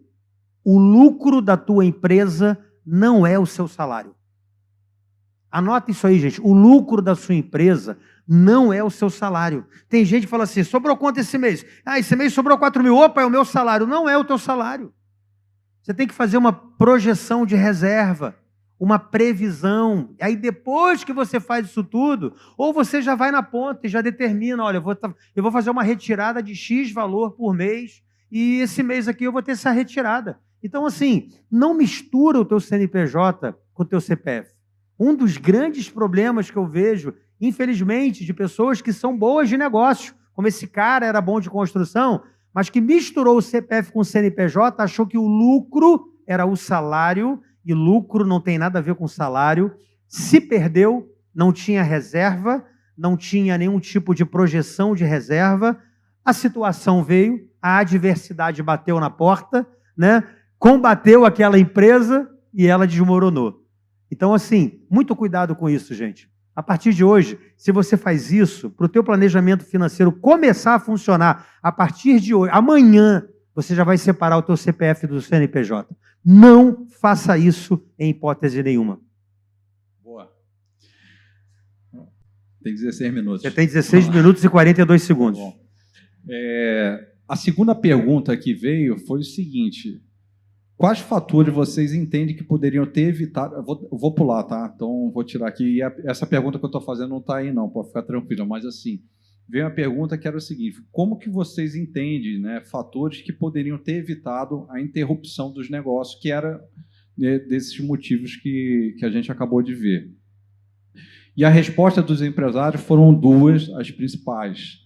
O lucro da tua empresa não é o seu salário. Anota isso aí, gente. O lucro da sua empresa não é o seu salário. Tem gente que fala assim, sobrou quanto esse mês? Esse mês sobrou 4 mil. Opa, é o meu salário. Não é o teu salário. Você tem que fazer uma projeção de reserva, uma previsão. Aí depois que você faz isso tudo, ou você já vai na ponta e já determina, olha, eu vou fazer uma retirada de X valor por mês e esse mês aqui eu vou ter essa retirada. Então, assim, não mistura o teu CNPJ com o teu CPF. Um dos grandes problemas que eu vejo, infelizmente, de pessoas que são boas de negócio, como esse cara era bom de construção, mas que misturou o CPF com o CNPJ, achou que o lucro era o salário, e lucro não tem nada a ver com salário, se perdeu, não tinha reserva, não tinha nenhum tipo de projeção de reserva, a situação veio, a adversidade bateu na porta, né? Combateu aquela empresa e ela desmoronou. Então, assim, muito cuidado com isso, gente. A partir de hoje, se você faz isso, para o teu planejamento financeiro começar a funcionar, a partir de hoje, amanhã, você já vai separar o teu CPF do CNPJ. Não faça isso em hipótese nenhuma. Boa. Tem 16 minutos. Você tem 16 minutos e 42 segundos. Bom. A segunda pergunta que veio foi o seguinte: quais fatores vocês entendem que poderiam ter evitado... Eu vou pular, tá? Então, vou tirar aqui. E essa pergunta que eu estou fazendo não está aí, não. Pode ficar tranquilo. Mas, assim, veio a pergunta que era o seguinte: como que vocês entendem, né, fatores que poderiam ter evitado a interrupção dos negócios, que era, né, desses motivos que a gente acabou de ver? E a resposta dos empresários foram duas, as principais.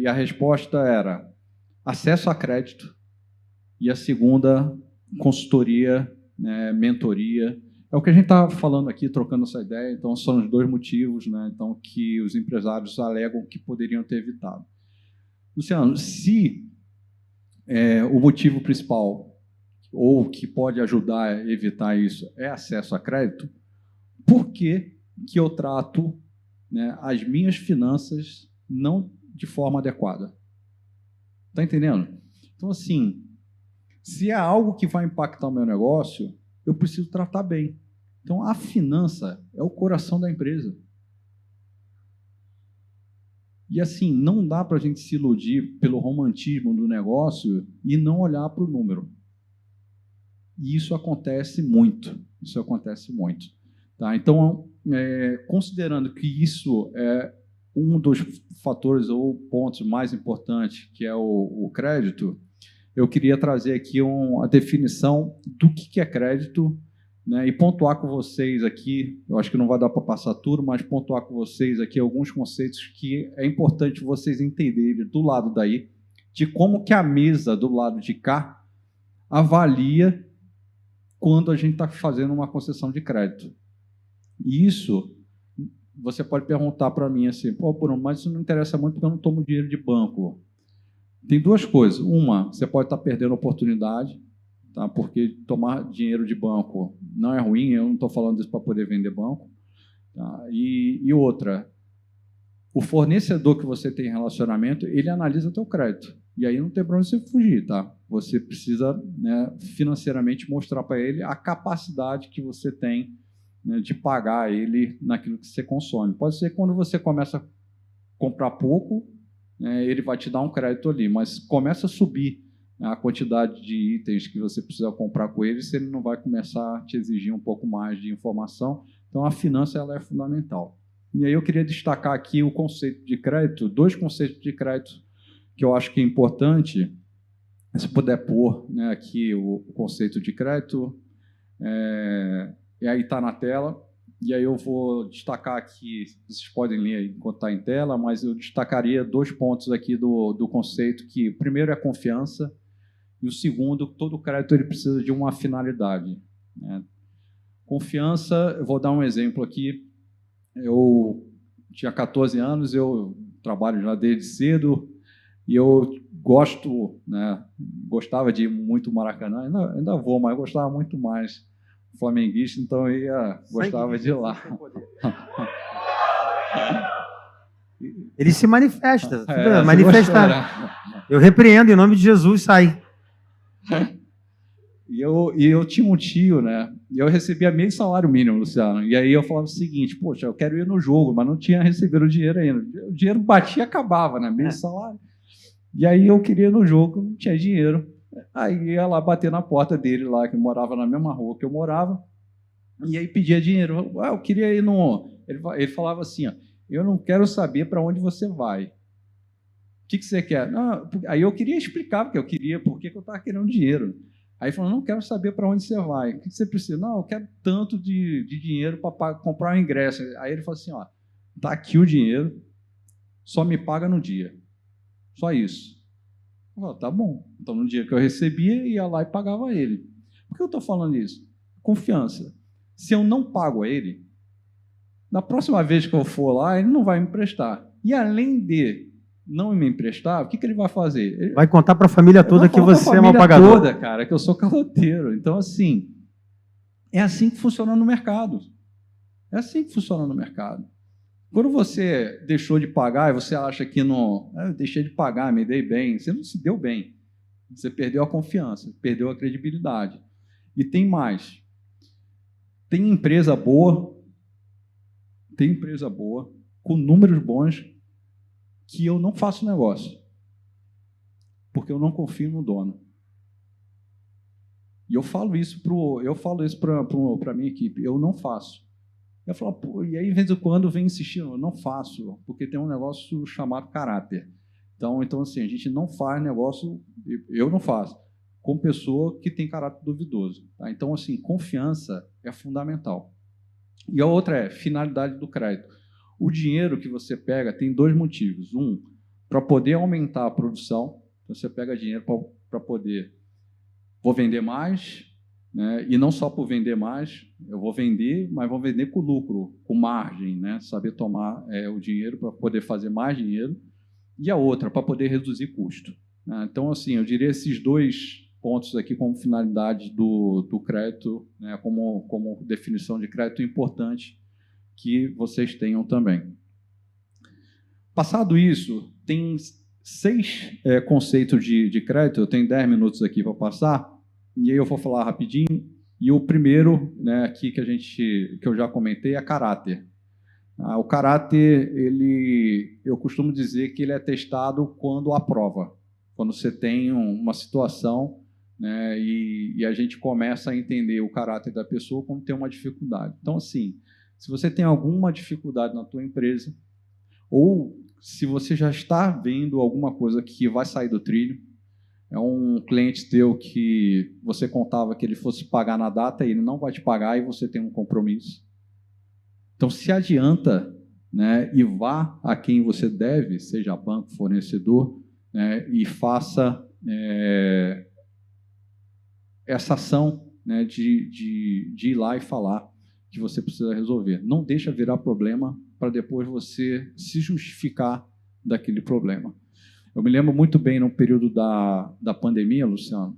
E a resposta era acesso a crédito e a segunda, consultoria, né, mentoria. É o que a gente está falando aqui, trocando essa ideia. Então, são os dois motivos, né, então, que os empresários alegam que poderiam ter evitado. Luciano, se o motivo principal ou que pode ajudar a evitar isso é acesso a crédito, por que eu trato, né, as minhas finanças não de forma adequada? Está entendendo? Então, assim, se é algo que vai impactar o meu negócio, eu preciso tratar bem. Então, a finança é o coração da empresa. E, assim, não dá para a gente se iludir pelo romantismo do negócio e não olhar para o número. E isso acontece muito. Isso acontece muito. Tá? Então, considerando que isso é um dos fatores ou pontos mais importantes, que é o crédito, eu queria trazer aqui a definição do que é crédito, né, e pontuar com vocês aqui, eu acho que não vai dar para passar tudo, mas pontuar com vocês aqui alguns conceitos que é importante vocês entenderem do lado daí, de como que a mesa do lado de cá avalia quando a gente está fazendo uma concessão de crédito. E isso, você pode perguntar para mim assim: pô, Bruno, mas isso não interessa muito porque eu não tomo dinheiro de banco. Tem duas coisas. Uma, você pode estar perdendo oportunidade, tá? Porque tomar dinheiro de banco não é ruim, eu não estou falando isso para poder vender banco. Tá? E outra, o fornecedor que você tem relacionamento, ele analisa teu crédito. E aí não tem para onde você fugir, tá? Você precisa, né, financeiramente mostrar para ele a capacidade que você tem, né, de pagar ele naquilo que você consome. Pode ser que quando você começa a comprar pouco, ele vai te dar um crédito ali, mas começa a subir a quantidade de itens que você precisa comprar com ele, se ele não vai começar a te exigir um pouco mais de informação. Então, a finança ela é fundamental. E aí eu queria destacar aqui o conceito de crédito, dois conceitos de crédito que eu acho que é importante. Se puder pôr, né, aqui o conceito de crédito, e aí está na tela. E aí eu vou destacar aqui, vocês podem ler enquanto está em tela, mas eu destacaria dois pontos aqui do conceito, que o primeiro é a confiança, e o segundo, todo crédito ele precisa de uma finalidade, né? Confiança, eu vou dar um exemplo aqui. Eu tinha 14 anos, eu trabalho já desde cedo, e eu gostava de ir muito Maracanã, ainda vou, mas eu gostava muito mais flamenguista, então eu gostava de ir lá. Ele se manifesta. Manifestar. Eu repreendo em nome de Jesus, sai. E eu tinha um tio, né? E eu recebia meio salário mínimo, Luciano. E aí eu falava o seguinte: poxa, eu quero ir no jogo, mas não tinha recebido o dinheiro ainda. O dinheiro batia e acabava, né? Meio salário. E aí eu queria ir no jogo, não tinha dinheiro. Aí ia lá bater na porta dele, lá, que morava na mesma rua que eu morava, e aí pedia dinheiro. Eu queria ir no... Ele falava assim: ó, eu não quero saber para onde você vai. O que você quer? Não, aí eu queria explicar porque eu queria, por que eu estava querendo dinheiro. Aí ele falou: não quero saber para onde você vai. O que você precisa? Não, eu quero tanto de dinheiro para comprar um ingresso. Aí ele falou assim: ó, tá aqui o dinheiro, só me paga no dia. Só isso. Eu falei: tá bom. Então, no dia que eu recebia, ia lá e pagava a ele. Por que eu estou falando isso? Confiança. Se eu não pago a ele, na próxima vez que eu for lá, ele não vai me emprestar. E além de não me emprestar, o que ele vai fazer? Ele vai contar para a família toda que você é mal pagador. Toda, cara, que eu sou caloteiro. Então, assim, é assim que funciona no mercado. É assim que funciona no mercado. Quando você deixou de pagar e você acha que não... eu deixei de pagar, me dei bem. Você não se deu bem. Você perdeu a confiança, perdeu a credibilidade. E tem mais. Tem empresa boa, com números bons, que eu não faço negócio, porque eu não confio no dono. E eu falo isso para a minha equipe, eu não faço. Eu falo, pô, e aí, de vez em quando, vem insistindo, eu não faço, porque tem um negócio chamado caráter. Então assim, a gente não faz negócio, eu não faço, com pessoa que tem caráter duvidoso. Tá? Então, assim, confiança é fundamental. E a outra é finalidade do crédito. O dinheiro que você pega tem dois motivos. Um, para poder aumentar a produção. Então, você pega dinheiro para poder... Vou vender mais, né? E não só por vender mais, eu vou vender, mas vou vender com lucro, com margem, né? Saber tomar o dinheiro para poder fazer mais dinheiro. E a outra, para poder reduzir custo. Né? Então, assim, eu diria esses dois pontos aqui como finalidade do crédito, né? como definição de crédito importante que vocês tenham também. Passado isso, tem 6 conceitos de crédito, eu tenho 10 minutos aqui para passar, e aí eu vou falar rapidinho, e o primeiro, né, aqui que eu já comentei, é caráter. O caráter, eu costumo dizer que ele é testado quando há prova, quando você tem uma situação, né, e a gente começa a entender o caráter da pessoa quando tem uma dificuldade. Então, assim, se você tem alguma dificuldade na tua empresa, ou se você já está vendo alguma coisa que vai sair do trilho, é um cliente teu que você contava que ele fosse pagar na data e ele não vai te pagar e você tem um compromisso. Então, se adianta, né, e vá a quem você deve, seja banco, fornecedor, né, e faça essa ação, né, de ir lá e falar que você precisa resolver. Não deixa virar problema para depois você se justificar daquele problema. Eu me lembro muito bem no período da pandemia, Luciano,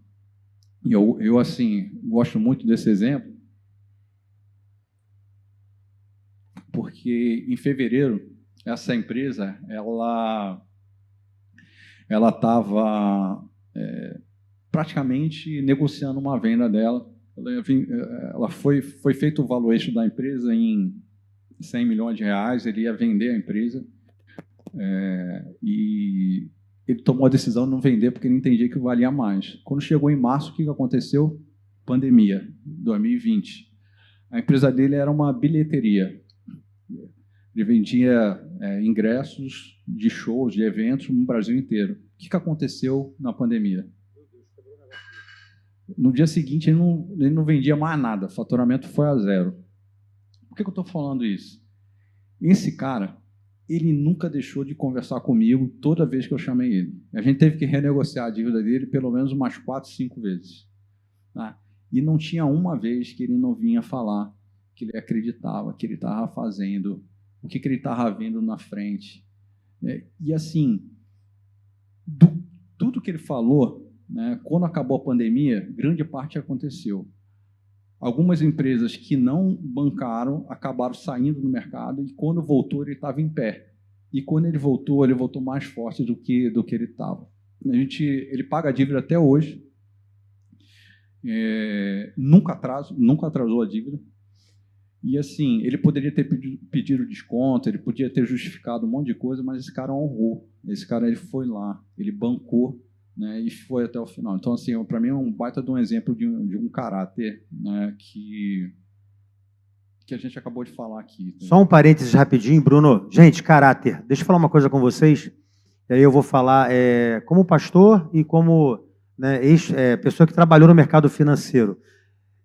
e eu assim, gosto muito desse exemplo, porque em fevereiro, essa empresa, ela estava praticamente negociando uma venda dela. Ela foi feito o valuation da empresa em 100 milhões de reais, ele ia vender a empresa, e ele tomou a decisão de não vender porque ele entendia que valia mais. Quando chegou em março, o que aconteceu? Pandemia, 2020. A empresa dele era uma bilheteria. Ele vendia ingressos de shows, de eventos no Brasil inteiro. O que aconteceu na pandemia? No dia seguinte, ele não vendia mais nada. O faturamento foi a zero. Por que eu estou falando isso? Esse cara, ele nunca deixou de conversar comigo toda vez que eu chamei ele. A gente teve que renegociar a dívida dele pelo menos umas 4, 5 vezes. Tá? E não tinha uma vez que ele não vinha falar que ele acreditava, que ele estava fazendo, o que ele estava vendo na frente. E assim, tudo que ele falou, né, quando acabou a pandemia, grande parte aconteceu. Algumas empresas que não bancaram acabaram saindo do mercado e quando voltou ele estava em pé. E quando ele voltou mais forte do que ele estava. Ele paga a dívida até hoje. Nunca atrasou a dívida. E assim, ele poderia ter pedido desconto, ele podia ter justificado um monte de coisa, mas esse cara honrou. Esse cara ele foi lá, ele bancou, né, e foi até o final. Então, assim, para mim é um baita de um exemplo de um caráter, né, que a gente acabou de falar aqui. Só um parênteses rapidinho, Bruno. Gente, caráter. Deixa eu falar uma coisa com vocês. E aí eu vou falar como pastor e como, né, pessoa que trabalhou no mercado financeiro.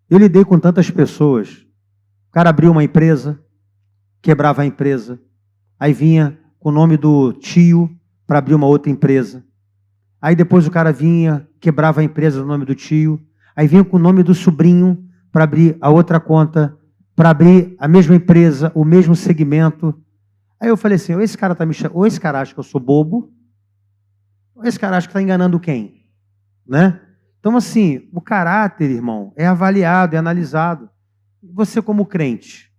Eu lidei com tantas pessoas. O cara abriu uma empresa, quebrava a empresa. Aí vinha com o nome do tio para abrir uma outra empresa. Aí depois o cara vinha, quebrava a empresa no nome do tio. Aí vinha com o nome do sobrinho para abrir a outra conta, para abrir a mesma empresa, o mesmo segmento. Aí eu falei assim, ou esse cara acha que eu sou bobo, ou esse cara acha que está enganando quem? Né? Então, assim, o caráter, irmão, é avaliado, é analisado. Você como crente,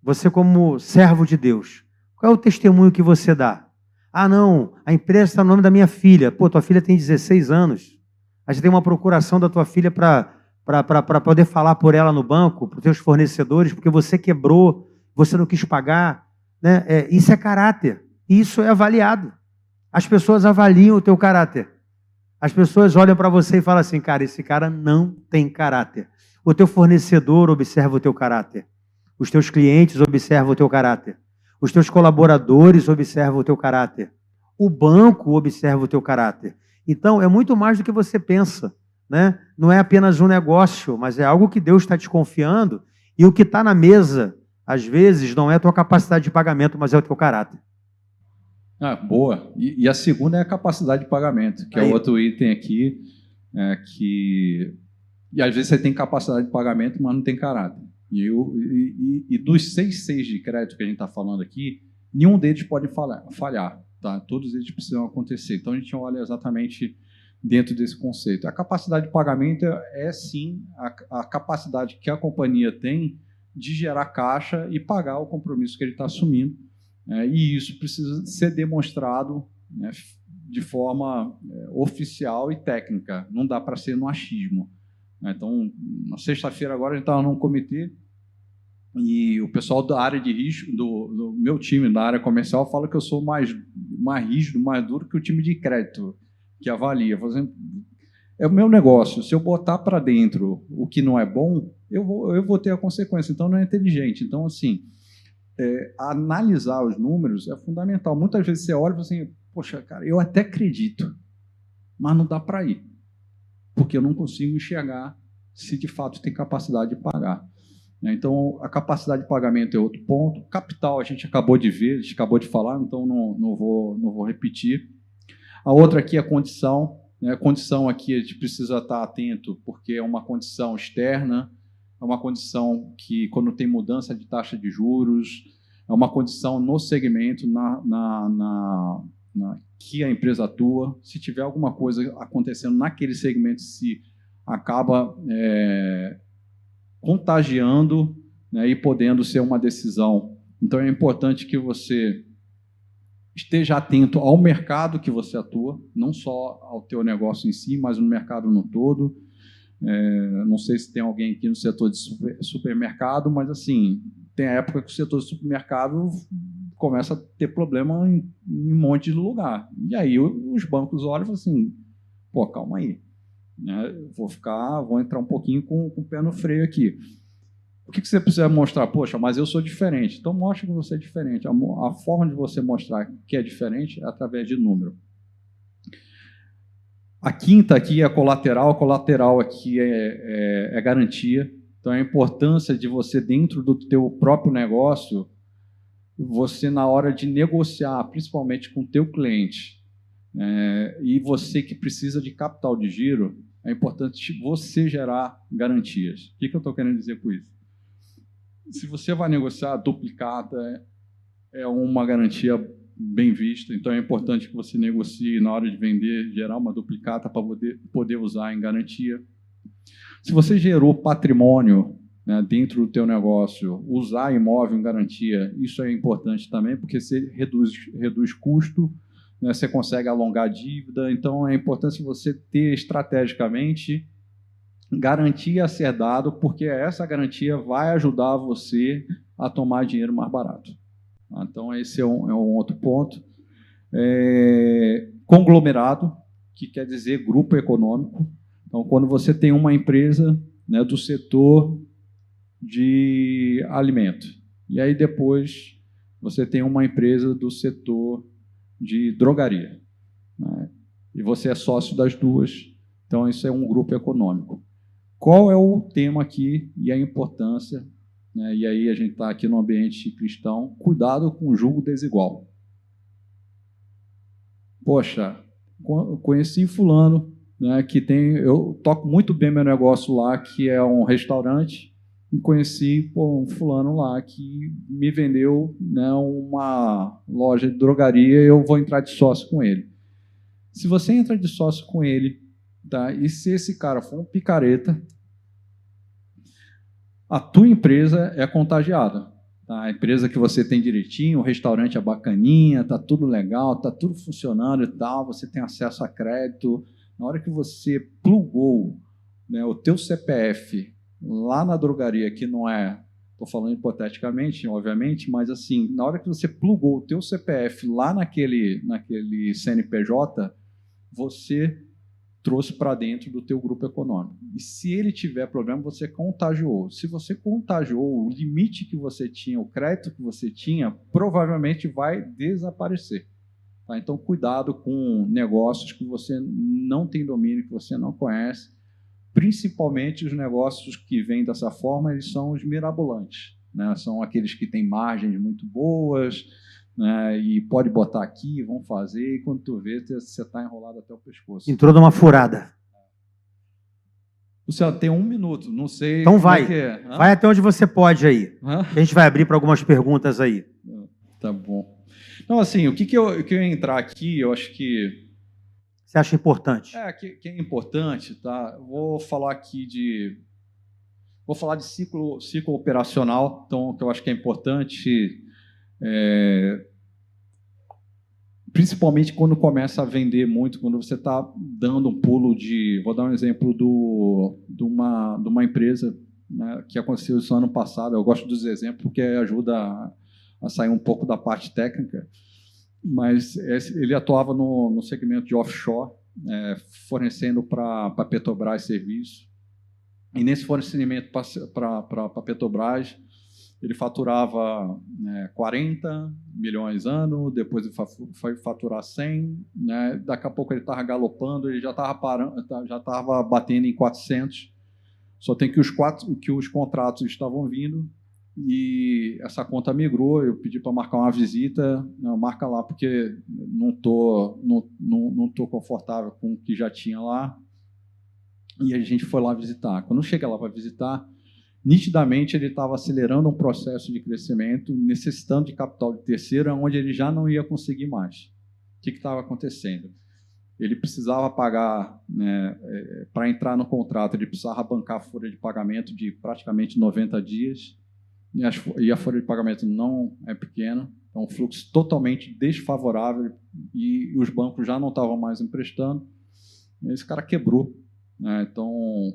você como servo de Deus, Qual é o testemunho que você dá? Ah, não, a empresa está no nome da minha filha. Pô, tua filha tem 16 anos. Aí você tem uma procuração da tua filha para poder falar por ela no banco, para os teus fornecedores, porque você quebrou, você não quis pagar. Né? Isso é caráter. E isso é avaliado. As pessoas avaliam o teu caráter. As pessoas olham para você e falam assim, cara, esse cara não tem caráter. O teu fornecedor observa o teu caráter. Os teus clientes observam o teu caráter. Os teus colaboradores observam o teu caráter. O banco observa o teu caráter. Então, é muito mais do que você pensa. Né? Não é apenas um negócio, mas é algo que Deus está te confiando. E o que está na mesa, às vezes, não é a tua capacidade de pagamento, mas é o teu caráter. Ah, boa. E a segunda é a capacidade de pagamento, que é o outro item aqui, e às vezes você tem capacidade de pagamento, mas não tem caráter. E dos 6 Cs de crédito que a gente está falando aqui, nenhum deles pode falhar. Tá? Todos eles precisam acontecer. Então, a gente olha exatamente dentro desse conceito. A capacidade de pagamento é, sim, a capacidade que a companhia tem de gerar caixa e pagar o compromisso que ele está assumindo. E isso precisa ser demonstrado, né, de forma oficial e técnica. Não dá para ser no achismo. Então, na sexta-feira agora a gente estava num comitê e o pessoal da área de risco, do meu time, da área comercial, fala que eu sou mais rígido, mais duro que o time de crédito, que avalia. Fazendo, é o meu negócio. Se eu botar para dentro o que não é bom, eu vou ter a consequência. Então, não é inteligente. Então, assim, analisar os números é fundamental. Muitas vezes você olha e fala assim, poxa, cara, eu até acredito, mas não dá para ir, porque eu não consigo enxergar se de fato tem capacidade de pagar. Então, a capacidade de pagamento é outro ponto. Capital, a gente acabou de ver, a gente acabou de falar, então não vou repetir. A outra aqui é a condição. A condição aqui a gente precisa estar atento, porque é uma condição externa, é uma condição que, quando tem mudança de taxa de juros, é uma condição no segmento que a empresa atua. Se tiver alguma coisa acontecendo naquele segmento, se acaba contagiando, né, e podendo ser uma decisão. Então, é importante que você esteja atento ao mercado que você atua, não só ao teu negócio em si, mas no mercado no todo. Não sei se tem alguém aqui no setor de supermercado, mas assim, tem a época que o setor de supermercado começa a ter problema em um monte de lugar. E aí os bancos olham e falam assim, pô, calma aí, né? Vou entrar um pouquinho com o pé no freio aqui. O que você precisa mostrar? Poxa, mas eu sou diferente. Então, mostre que você é diferente. A forma de você mostrar que é diferente é através de número. A quinta aqui é a colateral aqui é garantia. Então, a importância de você, dentro do teu próprio negócio, você, na hora de negociar, principalmente com o teu cliente, e você que precisa de capital de giro, é importante você gerar garantias. O que eu estou querendo dizer com isso? Se você vai negociar, duplicata é uma garantia bem vista, então é importante que você negocie na hora de vender, gerar uma duplicata para poder usar em garantia. Se você gerou patrimônio, né, dentro do teu negócio, usar imóvel em garantia, isso é importante também, porque você reduz custo, né, você consegue alongar a dívida, então é importante você ter estrategicamente garantia a ser dado, porque essa garantia vai ajudar você a tomar dinheiro mais barato. Então, esse é um outro ponto. Conglomerado, que quer dizer grupo econômico. Então, quando você tem uma empresa, né, do setor de alimento, e aí depois você tem uma empresa do setor de drogaria, né, e você é sócio das duas, então isso é um grupo econômico. Qual é o tema aqui e a importância, né? E aí a gente está aqui no ambiente cristão, cuidado com o julgo desigual. Poxa, conheci fulano, né, eu toco muito bem meu negócio lá, que é um restaurante, e conheci um fulano lá que me vendeu, né, uma loja de drogaria e eu vou entrar de sócio com ele. Se você entra de sócio com ele, tá, e se esse cara for um picareta, a tua empresa é contagiada. Tá? A empresa que você tem direitinho, o restaurante é bacaninha, está tudo legal, está tudo funcionando e tal, você tem acesso a crédito. Na hora que você plugou, né, o teu CPF lá na drogaria, que não é, estou falando hipoteticamente, obviamente, mas assim, na hora que você plugou o teu CPF lá naquele CNPJ, você trouxe para dentro do teu grupo econômico. E se ele tiver problema, você contagiou. Se você contagiou, o limite que você tinha, o crédito que você tinha, provavelmente vai desaparecer. Tá? Então, cuidado com negócios que você não tem domínio, que você não conhece. Principalmente os negócios que vêm dessa forma, eles são os mirabolantes, né? São aqueles que têm margens muito boas, né? E pode botar aqui, vão fazer, e quando tu vê, você está enrolado até o pescoço. Entrou numa furada. Luciano, tem 1 minuto, não sei. Então vai. Como é que é. Vai até onde você pode aí. A gente vai abrir para algumas perguntas aí. Tá bom. Então, assim, o que eu ia entrar aqui, eu acho que você acha importante? Que é importante, tá? Vou falar aqui de ciclo operacional, então, que eu acho que é importante, principalmente quando começa a vender muito, quando você está dando um pulo de... Vou dar um exemplo de uma empresa, né, que aconteceu isso ano passado. Eu gosto dos exemplos porque ajuda a sair um pouco da parte técnica, mas ele atuava no segmento de offshore, fornecendo para a Petrobras serviço. E nesse fornecimento para a Petrobras, ele faturava 40 milhões ano, depois ele foi faturar 100, né? Daqui a pouco ele estava galopando, ele já estava batendo em 400. Só tem que os contratos estavam vindo, e essa conta migrou. Eu pedi para marcar uma visita, marca lá, porque não tô confortável com o que já tinha lá. E a gente foi lá visitar. Quando chega lá para visitar, nitidamente ele estava acelerando um processo de crescimento, necessitando de capital de terceiro, onde ele já não ia conseguir mais. O que estava acontecendo? Ele precisava pagar, né, para entrar no contrato, ele precisava bancar a folha de pagamento de praticamente 90 dias, e a folha de pagamento não é pequena, então um fluxo totalmente desfavorável, e os bancos já não estavam mais emprestando, e esse cara quebrou, né? Então,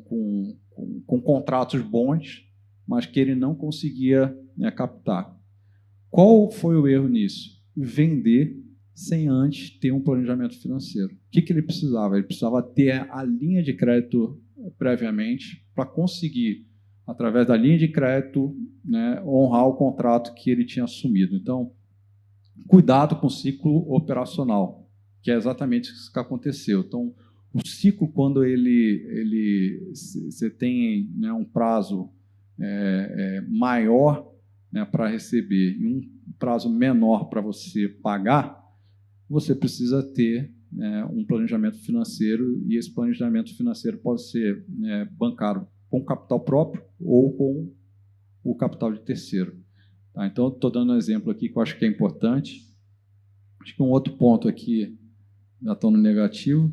com contratos bons, mas que ele não conseguia, né, captar. Qual foi o erro nisso? Vender sem antes ter um planejamento financeiro. O que ele precisava? Ele precisava ter a linha de crédito previamente para conseguir, através da linha de crédito, né, honrar o contrato que ele tinha assumido. Então, cuidado com o ciclo operacional, que é exatamente isso que aconteceu. Então, o ciclo, quando você tem, né, um prazo maior, né, para receber e um prazo menor para você pagar, você precisa ter um planejamento financeiro, e esse planejamento financeiro pode ser bancário com capital próprio ou com o capital de terceiro. Tá? Então, estou dando um exemplo aqui que eu acho que é importante. Acho que um outro ponto aqui, já estou no negativo.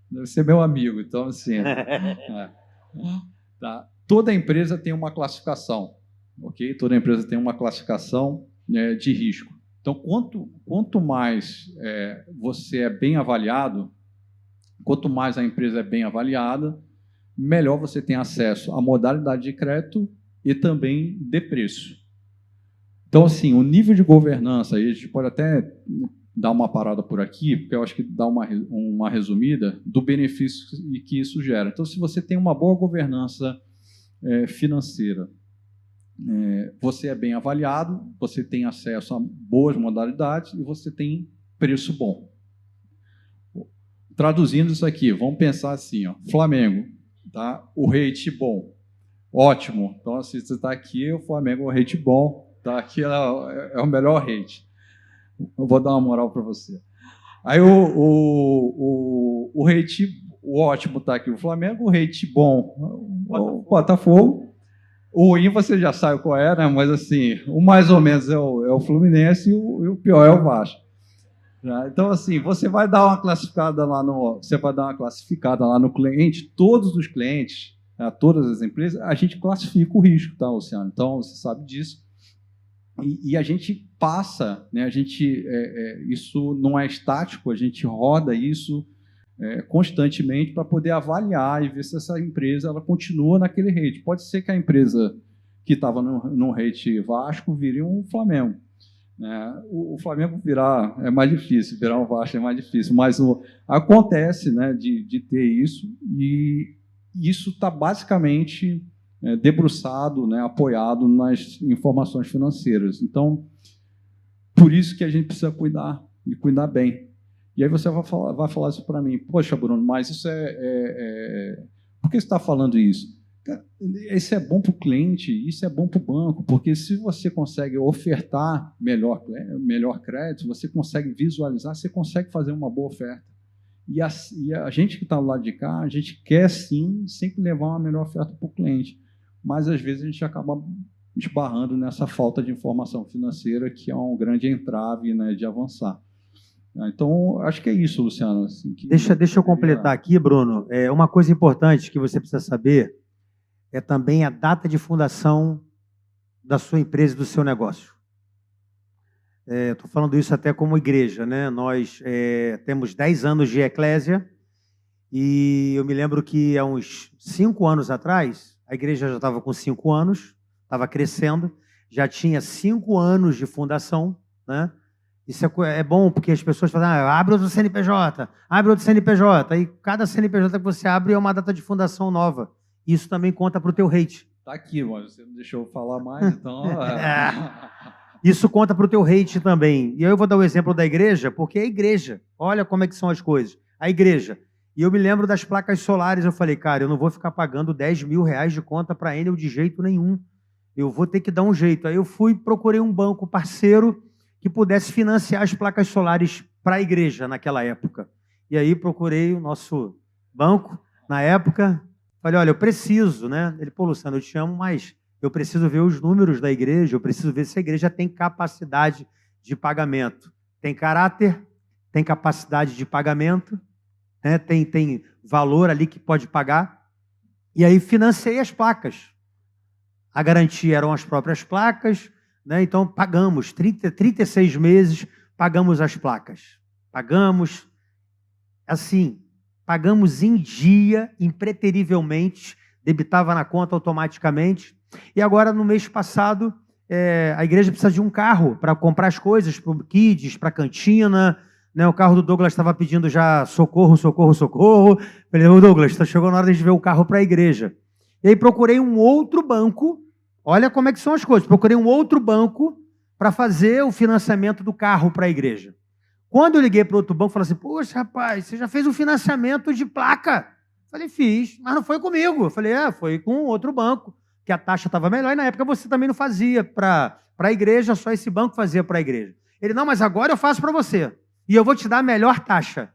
Deve ser meu amigo, então, assim... Tá. Toda empresa tem uma classificação, ok? Toda empresa tem uma classificação, né, de risco. Então, quanto mais você é bem avaliado, quanto mais a empresa é bem avaliada, melhor você tem acesso à modalidade de crédito e também de preço. Então, assim, o nível de governança, aí a gente pode até dar uma parada por aqui, porque eu acho que dá uma resumida do benefício que isso gera. Então, se você tem uma boa governança financeira, você é bem avaliado, você tem acesso a boas modalidades e você tem preço bom. Traduzindo isso aqui, vamos pensar assim, ó, Flamengo, tá? O rate bom, ótimo. Então, se você está aqui, o Flamengo é o rate bom, tá? Aqui é o melhor rate. Eu vou dar uma moral para você. Aí o rate, o ótimo está aqui, o Flamengo, o rate bom, o Botafogo. O ruim você já sabe qual é, né? Mas assim, o mais ou menos é o Fluminense, e o pior é o Vasco. Então, assim, você vai dar uma classificada lá no cliente. Todos os clientes a todas as empresas, a gente classifica o risco, tá, Luciano? Então, você sabe disso. E a gente passa, né? Isso não é estático, a gente roda isso constantemente para poder avaliar e ver se essa empresa ela continua naquele rate. Pode ser que a empresa que estava no rate Vasco vire um Flamengo. O Flamengo virar é mais difícil, virar um Vasco é mais difícil, mas acontece, né, de ter isso, e isso está basicamente debruçado, né, apoiado nas informações financeiras. Então, por isso que a gente precisa cuidar, e cuidar bem. E aí você vai falar isso para mim. Poxa, Bruno, mas isso por que você está falando isso? Isso é bom para o cliente, isso é bom para o banco, porque se você consegue ofertar melhor crédito, você consegue visualizar, você consegue fazer uma boa oferta. E a gente que está do lado de cá, a gente quer sim sempre levar uma melhor oferta para o cliente, mas às vezes a gente acaba esbarrando nessa falta de informação financeira, que é um grande entrave, né, de avançar. Então, acho que é isso, Luciano. Assim, Deixa eu completar aqui, Bruno. Uma coisa importante que você precisa saber é também a data de fundação da sua empresa e do seu negócio. Estou falando isso até como igreja, né? Nós temos 10 anos de eclésia e eu me lembro que há uns 5 anos atrás, a igreja já estava com 5 anos, estava crescendo, já tinha 5 anos de fundação, né? Isso é bom porque as pessoas falam, abre outro CNPJ, abre outro CNPJ, e cada CNPJ que você abre é uma data de fundação nova. Isso também conta para o teu rate. Está aqui, mas você não deixou eu falar mais, então... Isso conta para o teu rate também. E aí eu vou dar o exemplo da igreja, porque é a igreja. Olha como é que são as coisas. A igreja. E eu me lembro das placas solares, eu falei, cara, eu não vou ficar pagando 10 mil reais de conta para a Enel de jeito nenhum. Eu vou ter que dar um jeito. Aí eu procurei um banco parceiro que pudesse financiar as placas solares para a igreja naquela época. E aí procurei o nosso banco, na época, falei, olha, eu preciso, né? Ele, pô, Luciano, eu te amo, mas eu preciso ver os números da igreja, eu preciso ver se a igreja tem capacidade de pagamento. Tem caráter, tem capacidade de pagamento, né? Tem valor ali que pode pagar. E aí financei as placas. A garantia eram as próprias placas, né? Então pagamos 36 meses, pagamos as placas. Pagamos, assim, pagamos em dia, impreterivelmente, debitava na conta automaticamente. E agora, no mês passado, a igreja precisa de um carro para comprar as coisas, para o kids, para a cantina, né? O carro do Douglas estava pedindo já socorro, socorro, socorro. Falei, ô Douglas, chegou na hora de ver o carro para a igreja. E aí procurei um outro banco, olha como é que são as coisas, procurei um outro banco para fazer o financiamento do carro para a igreja. Quando eu liguei para outro banco, falei assim, poxa, rapaz, você já fez um financiamento de placa? Falei, fiz, mas não foi comigo. Eu falei, foi com outro banco, que a taxa estava melhor, e na época você também não fazia para a igreja, só esse banco fazia para a igreja. Ele, não, mas agora eu faço para você, e eu vou te dar a melhor taxa.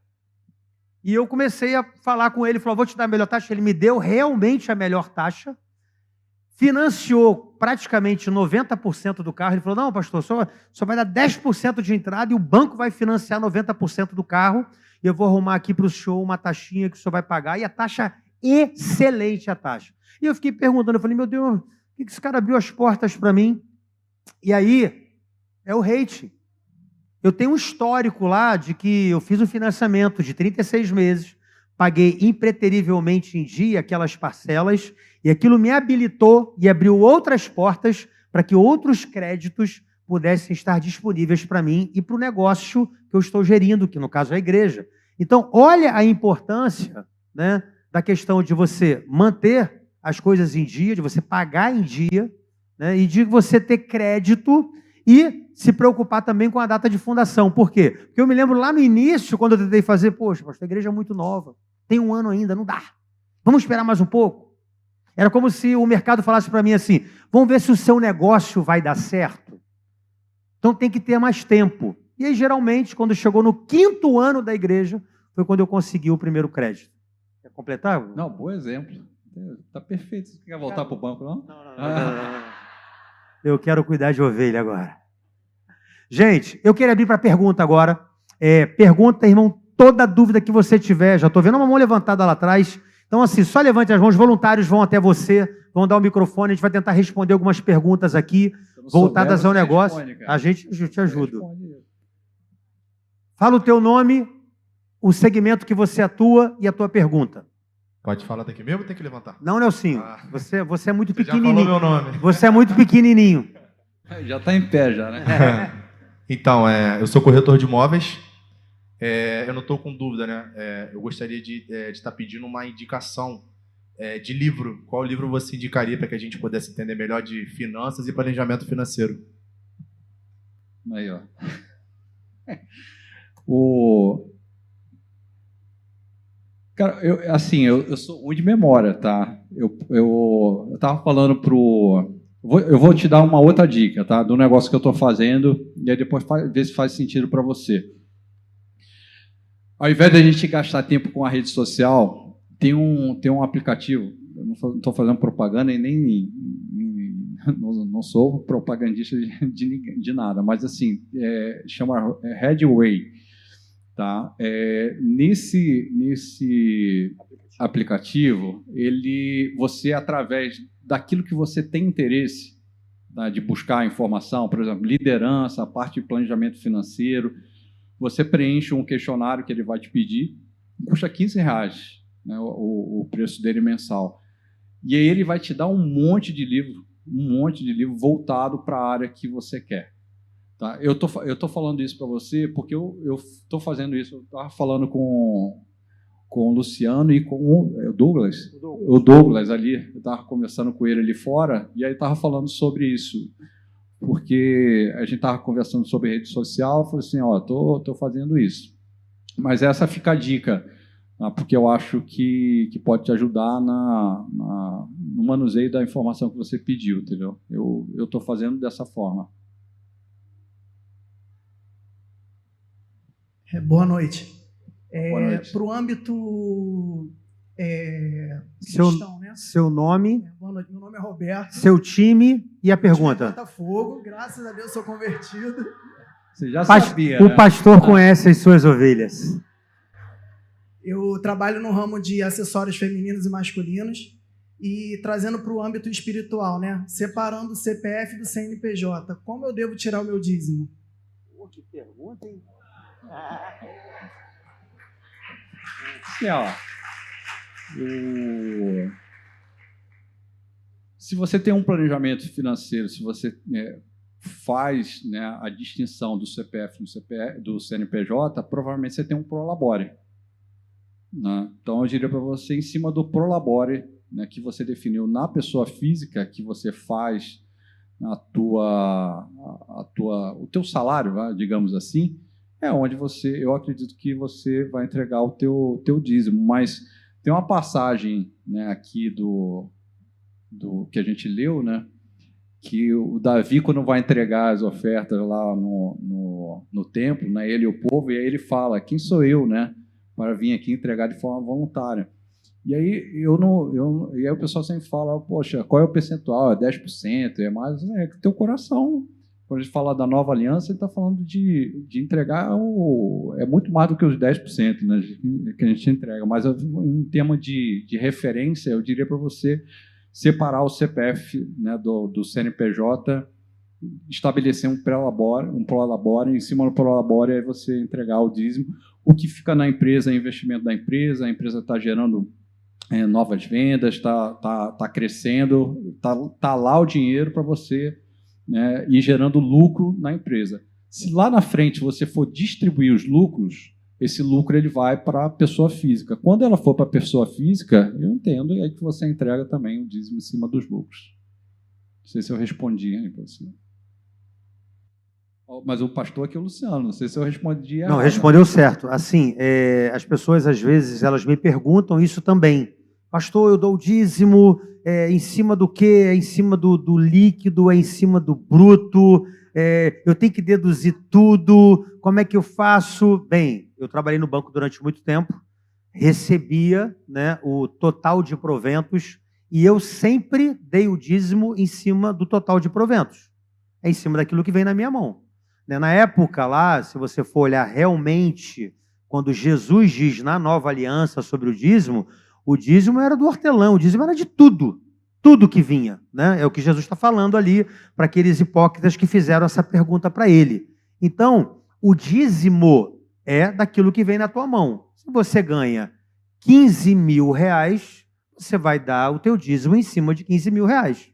E eu comecei a falar com ele, falou, vou te dar a melhor taxa. Ele me deu realmente a melhor taxa, financiou praticamente 90% do carro. Ele falou, não, pastor, só vai dar 10% de entrada e o banco vai financiar 90% do carro. E eu vou arrumar aqui para o senhor uma taxinha que o senhor vai pagar. E a taxa, excelente a taxa. E eu fiquei perguntando, eu falei, meu Deus, por que esse cara abriu as portas para mim? E aí, é o rate. Eu tenho um histórico lá de que eu fiz um financiamento de 36 meses, paguei impreterivelmente em dia aquelas parcelas, e aquilo me habilitou e abriu outras portas para que outros créditos pudessem estar disponíveis para mim e para o negócio que eu estou gerindo, que no caso é a igreja. Então, olha a importância, né, da questão de você manter as coisas em dia, de você pagar em dia, né, e de você ter crédito e se preocupar também com a data de fundação. Por quê? Porque eu me lembro lá no início, quando eu tentei fazer, poxa, pastor, a igreja é muito nova, tem 1 ano ainda, não dá. Vamos esperar mais um pouco? Era como se o mercado falasse para mim assim, vamos ver se o seu negócio vai dar certo. Então tem que ter mais tempo. E aí, geralmente, quando chegou no 5º ano da igreja, foi quando eu consegui o primeiro crédito. Quer completar? Não, bom exemplo. Está perfeito. Você quer voltar para o banco, não? Não. Eu quero cuidar de ovelha agora. Gente, eu quero abrir para pergunta agora. Pergunta, irmão, toda dúvida que você tiver. Já estou vendo uma mão levantada lá atrás. Então, assim, só levante as mãos, voluntários vão até você, vão dar o microfone, a gente vai tentar responder algumas perguntas aqui, voltadas ao negócio. A gente te ajuda. Fala o teu nome, o segmento que você atua e a tua pergunta. Pode falar daqui mesmo ou tem que levantar? Não, Nelsinho, você é muito Você pequenininho. já falou meu nome. Você é muito pequenininho. Já está em pé, já, né? Então, eu sou corretor de imóveis. Eu não estou com dúvida, né? Eu gostaria de estar pedindo uma indicação de livro. Qual livro você indicaria para que a gente pudesse entender melhor de finanças e planejamento financeiro? Aí, ó. Cara, eu sou ruim de memória, tá? Eu tava falando eu vou te dar uma outra dica, tá? Do negócio que eu estou fazendo, e aí depois ver se faz sentido para você. Ao invés de a gente gastar tempo com a rede social, tem um aplicativo, eu não estou fazendo propaganda e nem não sou propagandista de nada, mas assim, chama Headway, tá? Nesse aplicativo, você, através daquilo que você tem interesse, tá, de buscar informação, por exemplo, liderança, a parte de planejamento financeiro, você preenche um questionário que ele vai te pedir, custa R$15, né, o preço dele mensal. E aí ele vai te dar um monte de livro voltado para a área que você quer. Tá? Eu tô falando isso para você porque eu estou fazendo isso. Eu estava falando com o Luciano e com o Douglas. O Douglas ali, eu estava conversando com ele ali fora, e aí estava falando sobre isso. Porque a gente estava conversando sobre rede social, eu falei assim, estou fazendo isso. Mas essa fica a dica, tá? Porque eu acho que pode te ajudar no manuseio da informação que você pediu, entendeu? Eu estou fazendo dessa forma. Boa noite. Boa noite. Para o âmbito Seu, gestão, né? seu nome, Boa noite, meu nome é Roberto. seu time e a pergunta. Botafogo, graças a Deus sou convertido. Você já sabia, O né? pastor conhece as suas ovelhas. Eu trabalho no ramo de acessórios femininos e masculinos e trazendo para o âmbito espiritual, né? Separando o CPF do CNPJ. Como eu devo tirar o meu dízimo? Que pergunta, hein? Se você tem um planejamento financeiro, se você faz, né, a distinção do CPF do CNPJ, provavelmente você tem um Prolabore, né? Então, eu diria para você, em cima do Prolabore, né, que você definiu na pessoa física, que você faz o teu salário, digamos assim, é onde eu acredito que você vai entregar o teu dízimo. Mas tem uma passagem, né, aqui do que a gente leu, né, que o Davi, quando vai entregar as ofertas lá no templo, né, ele e o povo, e aí ele fala, quem sou eu, né, para vir aqui entregar de forma voluntária? E aí, e aí o pessoal sempre fala, poxa, qual é o percentual? É 10%, é mais? É que teu coração. Quando a gente fala da nova aliança, ele está falando de entregar é muito mais do que os 10%, né, que a gente entrega. Mas em termos de referência, eu diria para você separar o CPF, né, do CNPJ, estabelecer um prolabore, em cima do prolabore aí você entregar o dízimo. O que fica na empresa é investimento da empresa, a empresa está gerando novas vendas, está crescendo, tá lá o dinheiro para você, né, ir gerando lucro na empresa. Se lá na frente você for distribuir os lucros, esse lucro ele vai para a pessoa física. Quando ela for para a pessoa física, eu entendo, é que você entrega também o dízimo em cima dos lucros. Não sei se eu respondi aí para você. Mas o pastor aqui é o Luciano, não sei se eu respondi. Não, respondeu certo. Assim, as pessoas, às vezes, elas me perguntam isso também. Pastor, eu dou o dízimo em cima do quê? É em cima do líquido? É em cima do bruto? Eu tenho que deduzir tudo? Como é que eu faço? Bem, eu trabalhei no banco durante muito tempo, recebia, né, o total de proventos e eu sempre dei o dízimo em cima do total de proventos. É em cima daquilo que vem na minha mão. Na época lá, se você for olhar realmente, quando Jesus diz na nova aliança sobre o dízimo, O dízimo era do hortelão, o dízimo era de tudo. Tudo que vinha, né? É o que Jesus está falando ali para aqueles hipócritas que fizeram essa pergunta para ele. Então, o dízimo é daquilo que vem na tua mão. Se você ganha 15 mil reais, você vai dar o teu dízimo em cima de 15 mil reais.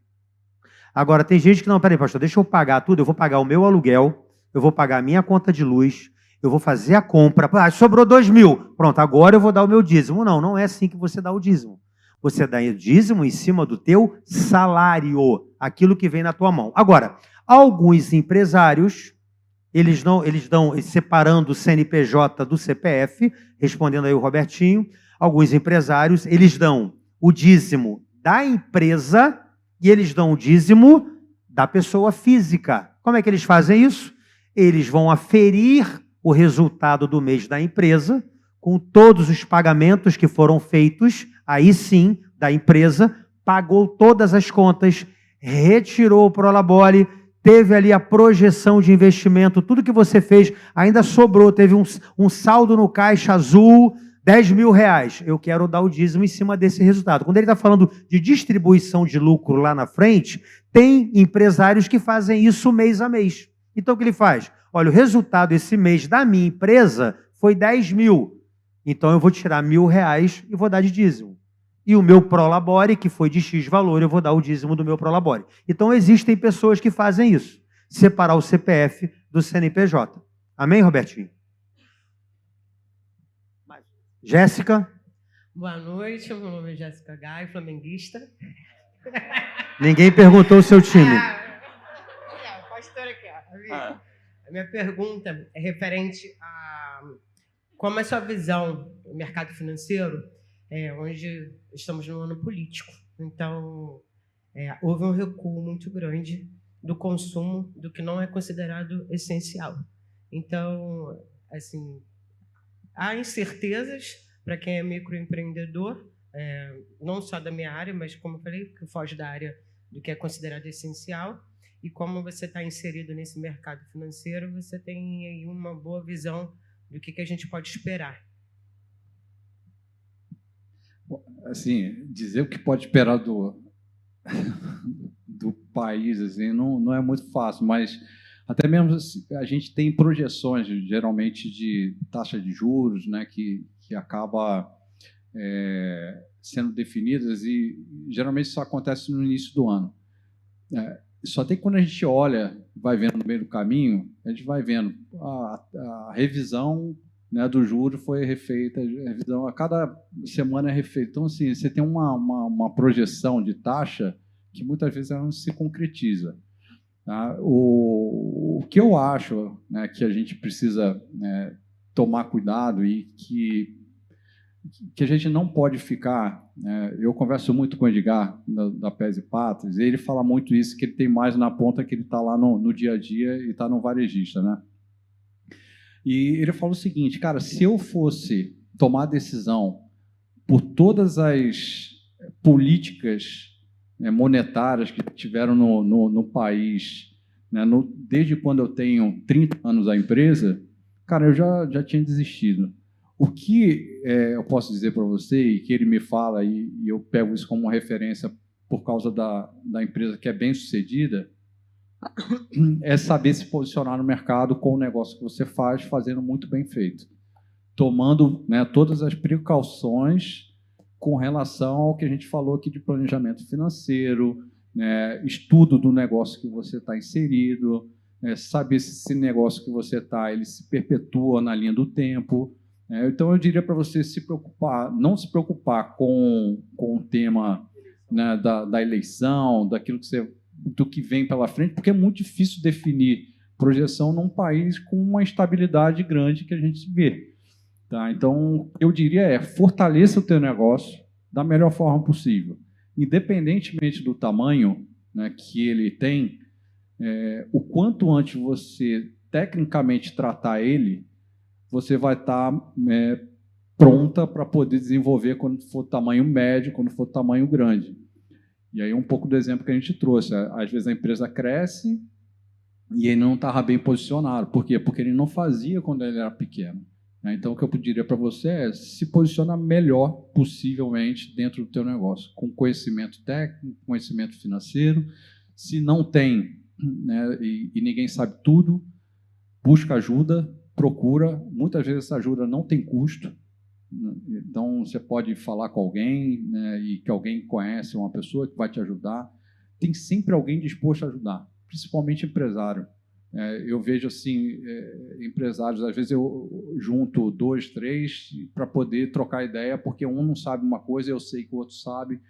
Agora, tem gente que não, peraí, pastor, deixa eu pagar tudo, eu vou pagar o meu aluguel, eu vou pagar a minha conta de luz, eu vou fazer a compra, sobrou 2 mil, pronto, agora eu vou dar o meu dízimo. Não, não é assim que você dá o dízimo. Você dá o dízimo em cima do teu salário, aquilo que vem na tua mão. Agora, alguns empresários, eles dão, separando o CNPJ do CPF, respondendo aí o Robertinho, alguns empresários, eles dão o dízimo da empresa e eles dão o dízimo da pessoa física. Como é que eles fazem isso? Eles vão aferir o resultado do mês da empresa, com todos os pagamentos que foram feitos, aí sim, da empresa, pagou todas as contas, retirou o prolabore, teve ali a projeção de investimento, tudo que você fez, ainda sobrou, teve um saldo no caixa azul, 10 mil reais. Eu quero dar o dízimo em cima desse resultado. Quando ele está falando de distribuição de lucro lá na frente, tem empresários que fazem isso mês a mês. Então, o que ele faz? Olha, o resultado esse mês da minha empresa foi 10 mil. Então, eu vou tirar R$1.000 e vou dar de dízimo. E o meu prolabore, que foi de X valor, eu vou dar o dízimo do meu prolabore. Então, existem pessoas que fazem isso. Separar o CPF do CNPJ. Amém, Robertinho? Jéssica? Boa noite, meu nome é Jéssica Gai, flamenguista. Ninguém perguntou o seu time. O pastor aqui, ó. A minha pergunta é referente a como é a sua visão do mercado financeiro, onde estamos no ano político. Então, houve um recuo muito grande do consumo do que não é considerado essencial. Então, assim, há incertezas para quem é microempreendedor, não só da minha área, mas, como eu falei, que foge da área do que é considerado essencial. E como você está inserido nesse mercado financeiro, você tem aí uma boa visão do que a gente pode esperar. Assim, dizer o que pode esperar do país assim, não é muito fácil, mas até mesmo a gente tem projeções, geralmente, de taxa de juros, né, que acaba sendo definidas, e geralmente isso acontece no início do ano. Só tem quando a gente olha, vai vendo no meio do caminho, a gente vai vendo a revisão, né, do juro foi refeita, a revisão a cada semana é refeita. Então, assim, você tem uma projeção de taxa que muitas vezes ela não se concretiza. Tá? O que eu acho, né, que a gente precisa, né, tomar cuidado e que a gente não pode ficar... né, eu converso muito com o Edgar, da Pés e Patas, e ele fala muito isso, que ele tem mais na ponta, que ele está lá no dia a dia e está no varejista. Né? E ele fala o seguinte, cara, se eu fosse tomar decisão por todas as políticas monetárias que tiveram no país, né, desde quando eu tenho 30 anos a empresa, cara, eu já tinha desistido. O que eu posso dizer para você, e que ele me fala, e eu pego isso como uma referência por causa da empresa que é bem-sucedida, é saber se posicionar no mercado com o negócio que você faz, fazendo muito bem feito. Tomando, né, todas as precauções com relação ao que a gente falou aqui de planejamento financeiro, né, estudo do negócio que você está inserido, saber se esse negócio que você está, ele se perpetua na linha do tempo. Então, eu diria para você não se preocupar com o tema, né, da eleição, do que vem pela frente, porque é muito difícil definir projeção num país com uma instabilidade grande que a gente vê. Tá? Então, eu diria fortaleça o teu negócio da melhor forma possível. Independentemente do tamanho, né, que ele tem, o quanto antes você tecnicamente tratar ele, você vai estar pronta para poder desenvolver quando for tamanho médio, quando for tamanho grande. E aí um pouco do exemplo que a gente trouxe. Às vezes a empresa cresce e ele não estava bem posicionado. Por quê? Porque ele não fazia quando ele era pequeno. né? Então, o que eu diria para você é se posiciona melhor possivelmente dentro do teu negócio, com conhecimento técnico, conhecimento financeiro. Se não tem, né, e ninguém sabe tudo, busca ajuda, procura. Muitas vezes essa ajuda não tem custo. Então, você pode falar com alguém, né, e que alguém conhece uma pessoa que vai te ajudar. Tem sempre alguém disposto a ajudar, principalmente empresário. Eu vejo assim, empresários, às vezes eu junto 2, 3 para poder trocar ideia, porque um não sabe uma coisa, eu sei que o outro sabe.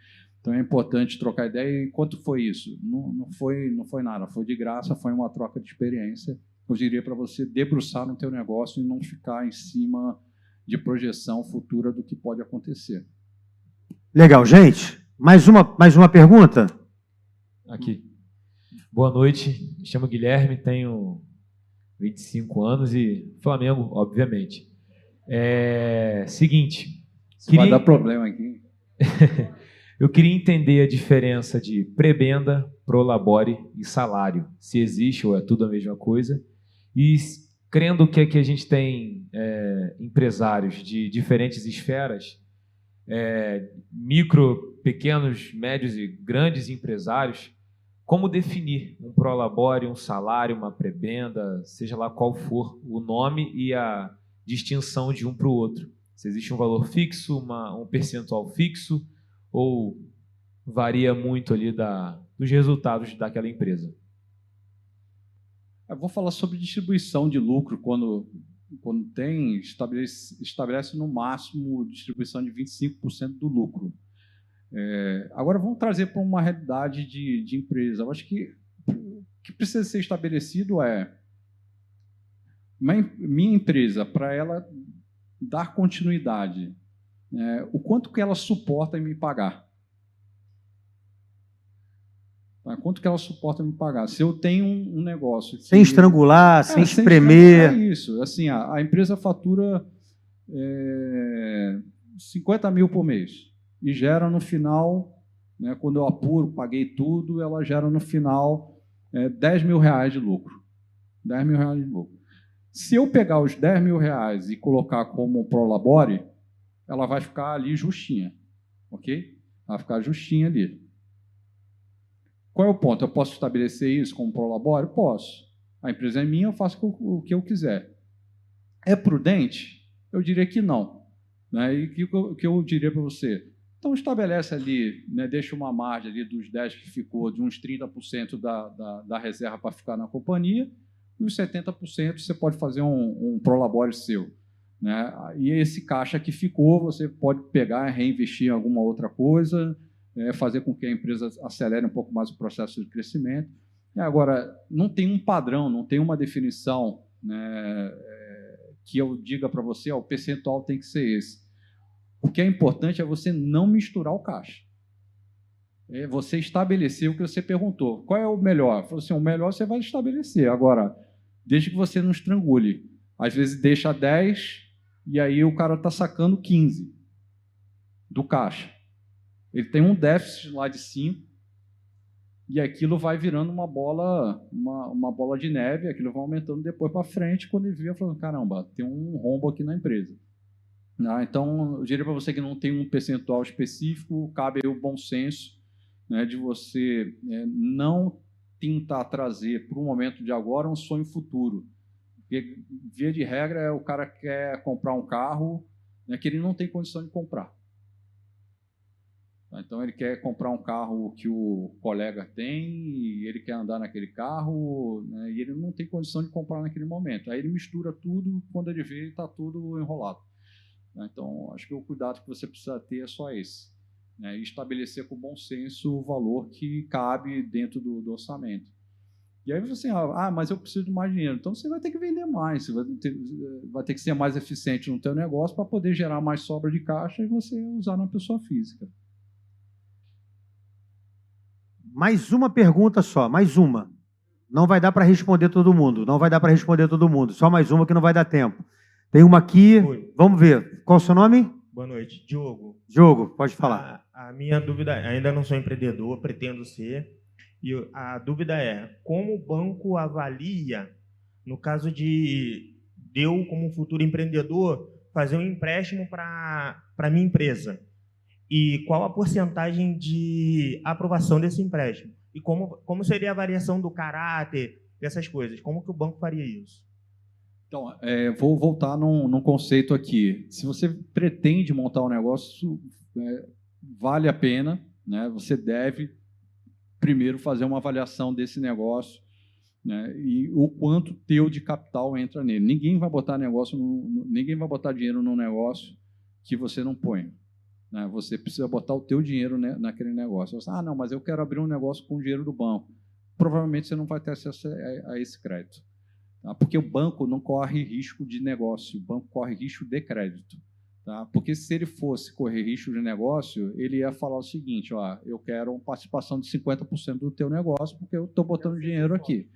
Então é importante trocar ideia. E quanto foi isso? Não foi nada, foi de graça, foi uma troca de experiência. Eu diria para você debruçar no teu negócio e não ficar em cima de projeção futura do que pode acontecer. Legal, gente. Mais uma pergunta? Aqui. Boa noite, me chamo Guilherme, tenho 25 anos e Flamengo, obviamente. Seguinte... Vai dar problema aqui. Eu queria entender a diferença de prebenda, prolabore e salário. Se existe ou é tudo a mesma coisa. E crendo que aqui a gente tem empresários de diferentes esferas, micro, pequenos, médios e grandes empresários, como definir um prolabore, um salário, uma prebenda, seja lá qual for o nome e a distinção de um para o outro? Se existe um valor fixo, um percentual fixo, ou varia muito ali dos resultados daquela empresa? Eu vou falar sobre distribuição de lucro, quando tem, estabelece no máximo distribuição de 25% do lucro. Agora vamos trazer para uma realidade de empresa. Eu acho que o que precisa ser estabelecido minha empresa, para ela dar continuidade, o quanto que ela suporta em me pagar. Quanto que ela suporta me pagar? Se eu tenho um negócio... Sem estrangular, sem espremer... É isso. Assim, a empresa fatura 50 mil por mês e gera no final, né, quando eu apuro, paguei tudo, ela gera no final 10 mil reais de lucro. 10 mil reais de lucro. Se eu pegar os 10 mil reais e colocar como prolabore, ela vai ficar ali justinha, ok? Vai ficar justinha ali. Qual é o ponto? Eu posso estabelecer isso como prolabore? Posso. A empresa é minha, eu faço o que eu quiser. É prudente? Eu diria que não. Né? E o que eu diria para você? Então, estabelece ali, né, deixa uma margem ali dos 10 que ficou, de uns 30% da reserva para ficar na companhia, e os 70% você pode fazer um prolabore seu. Né? E esse caixa que ficou, você pode pegar e reinvestir em alguma outra coisa, fazer com que a empresa acelere um pouco mais o processo de crescimento. E agora, não tem um padrão, não tem uma definição, né, que eu diga para você, o percentual tem que ser esse. O que é importante é você não misturar o caixa. É você estabelecer o que você perguntou. Qual é o melhor? Falou assim, o melhor você vai estabelecer. Agora, desde que você não estrangule. Às vezes deixa 10 e aí o cara está sacando 15 do caixa. Ele tem um déficit lá de 5 e aquilo vai virando uma bola de neve, aquilo vai aumentando depois para frente, quando ele vê, falando, caramba, tem um rombo aqui na empresa. Então, eu diria para você que não tem um percentual específico, cabe aí o bom senso, né, de você não tentar trazer para o momento de agora um sonho futuro. Porque, via de regra, o cara quer comprar um carro, né, que ele não tem condição de comprar. Então, ele quer comprar um carro que o colega tem, e ele quer andar naquele carro, né, e ele não tem condição de comprar naquele momento. Aí ele mistura tudo, quando ele vê, está tudo enrolado. Então, acho que o cuidado que você precisa ter é só esse. Né, e estabelecer com bom senso o valor que cabe dentro do orçamento. E aí você, mas eu preciso de mais dinheiro. Então, você vai ter que vender mais, você vai ter que ser mais eficiente no teu negócio para poder gerar mais sobra de caixa e você usar na pessoa física. Mais uma pergunta só, mais uma. Não vai dar para responder todo mundo, Só mais uma que não vai dar tempo. Tem uma aqui, Oi. Vamos ver. Qual o seu nome? Boa noite, Diogo. Diogo, pode falar. A minha dúvida, ainda não sou empreendedor, pretendo ser, e a dúvida é, como o banco avalia, no caso de de eu, como futuro empreendedor, fazer um empréstimo para a minha empresa. E qual a porcentagem de aprovação desse empréstimo? E como seria a variação do caráter, dessas coisas? Como que o banco faria isso? Então, vou voltar num conceito aqui. Se você pretende montar um negócio, vale a pena, né? Você deve primeiro fazer uma avaliação desse negócio, né? E o quanto teu de capital entra nele. Ninguém vai botar ninguém vai botar dinheiro num negócio que você não põe, né? Você precisa botar o teu dinheiro naquele negócio. Você, não, mas eu quero abrir um negócio com o dinheiro do banco. Provavelmente você não vai ter acesso a esse crédito, tá? Porque o banco não corre risco de negócio, o banco corre risco de crédito. Tá? Porque se ele fosse correr risco de negócio, ele ia falar o seguinte: eu quero uma participação de 50% do teu negócio, porque eu estou botando dinheiro aqui,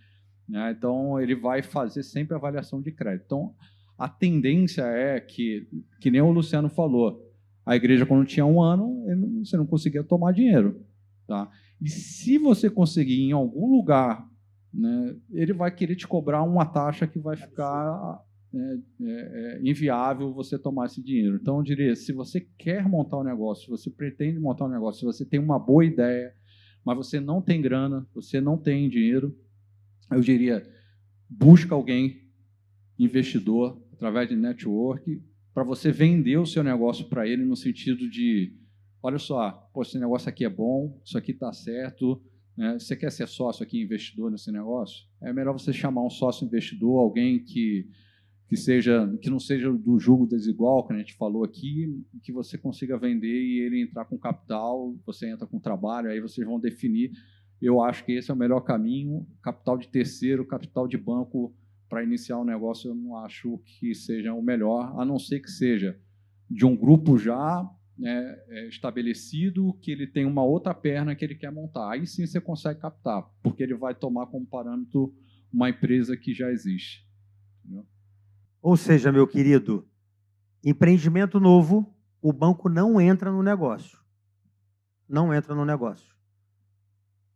né? Então, ele vai fazer sempre avaliação de crédito. Então, a tendência é que nem o Luciano falou, a igreja, quando tinha 1 ano, você não conseguia tomar dinheiro. Tá? E se você conseguir em algum lugar, né, ele vai querer te cobrar uma taxa que vai ficar inviável você tomar esse dinheiro. Então, eu diria, se você quer montar um negócio, se você pretende montar um negócio, se você tem uma boa ideia, mas você não tem grana, você não tem dinheiro, eu diria, busca alguém, investidor, através de network, para você vender o seu negócio para ele no sentido de, olha só, esse negócio aqui é bom, isso aqui está certo, né? Você quer ser sócio aqui, investidor nesse negócio? É melhor você chamar um sócio investidor, alguém que não seja do jugo desigual, que a gente falou aqui, que você consiga vender e ele entrar com capital, você entra com trabalho, aí vocês vão definir. Eu acho que esse é o melhor caminho. Capital de terceiro, capital de banco para iniciar um negócio, eu não acho que seja o melhor, a não ser que seja de um grupo já estabelecido, que ele tem uma outra perna que ele quer montar. Aí sim você consegue captar, porque ele vai tomar como parâmetro uma empresa que já existe. Entendeu? Ou seja, meu querido, empreendimento novo, o banco não entra no negócio. Não entra no negócio.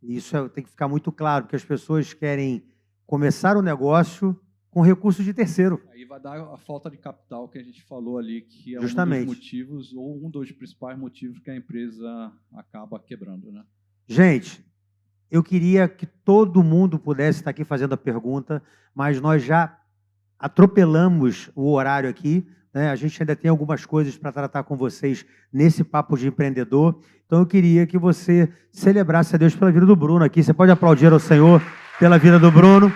Isso tem que ficar muito claro, porque as pessoas querem começar o negócio com recursos de terceiro. Aí vai dar a falta de capital que a gente falou ali, que é Justamente. um dos motivos, ou um dos principais motivos que a empresa acaba quebrando, né? Gente, eu queria que todo mundo pudesse estar aqui fazendo a pergunta, mas nós já atropelamos o horário aqui, né? A gente ainda tem algumas coisas para tratar com vocês nesse papo de empreendedor. Então eu queria que você celebrasse a Deus pela vida do Bruno aqui. Você pode aplaudir ao Senhor pela vida do Bruno.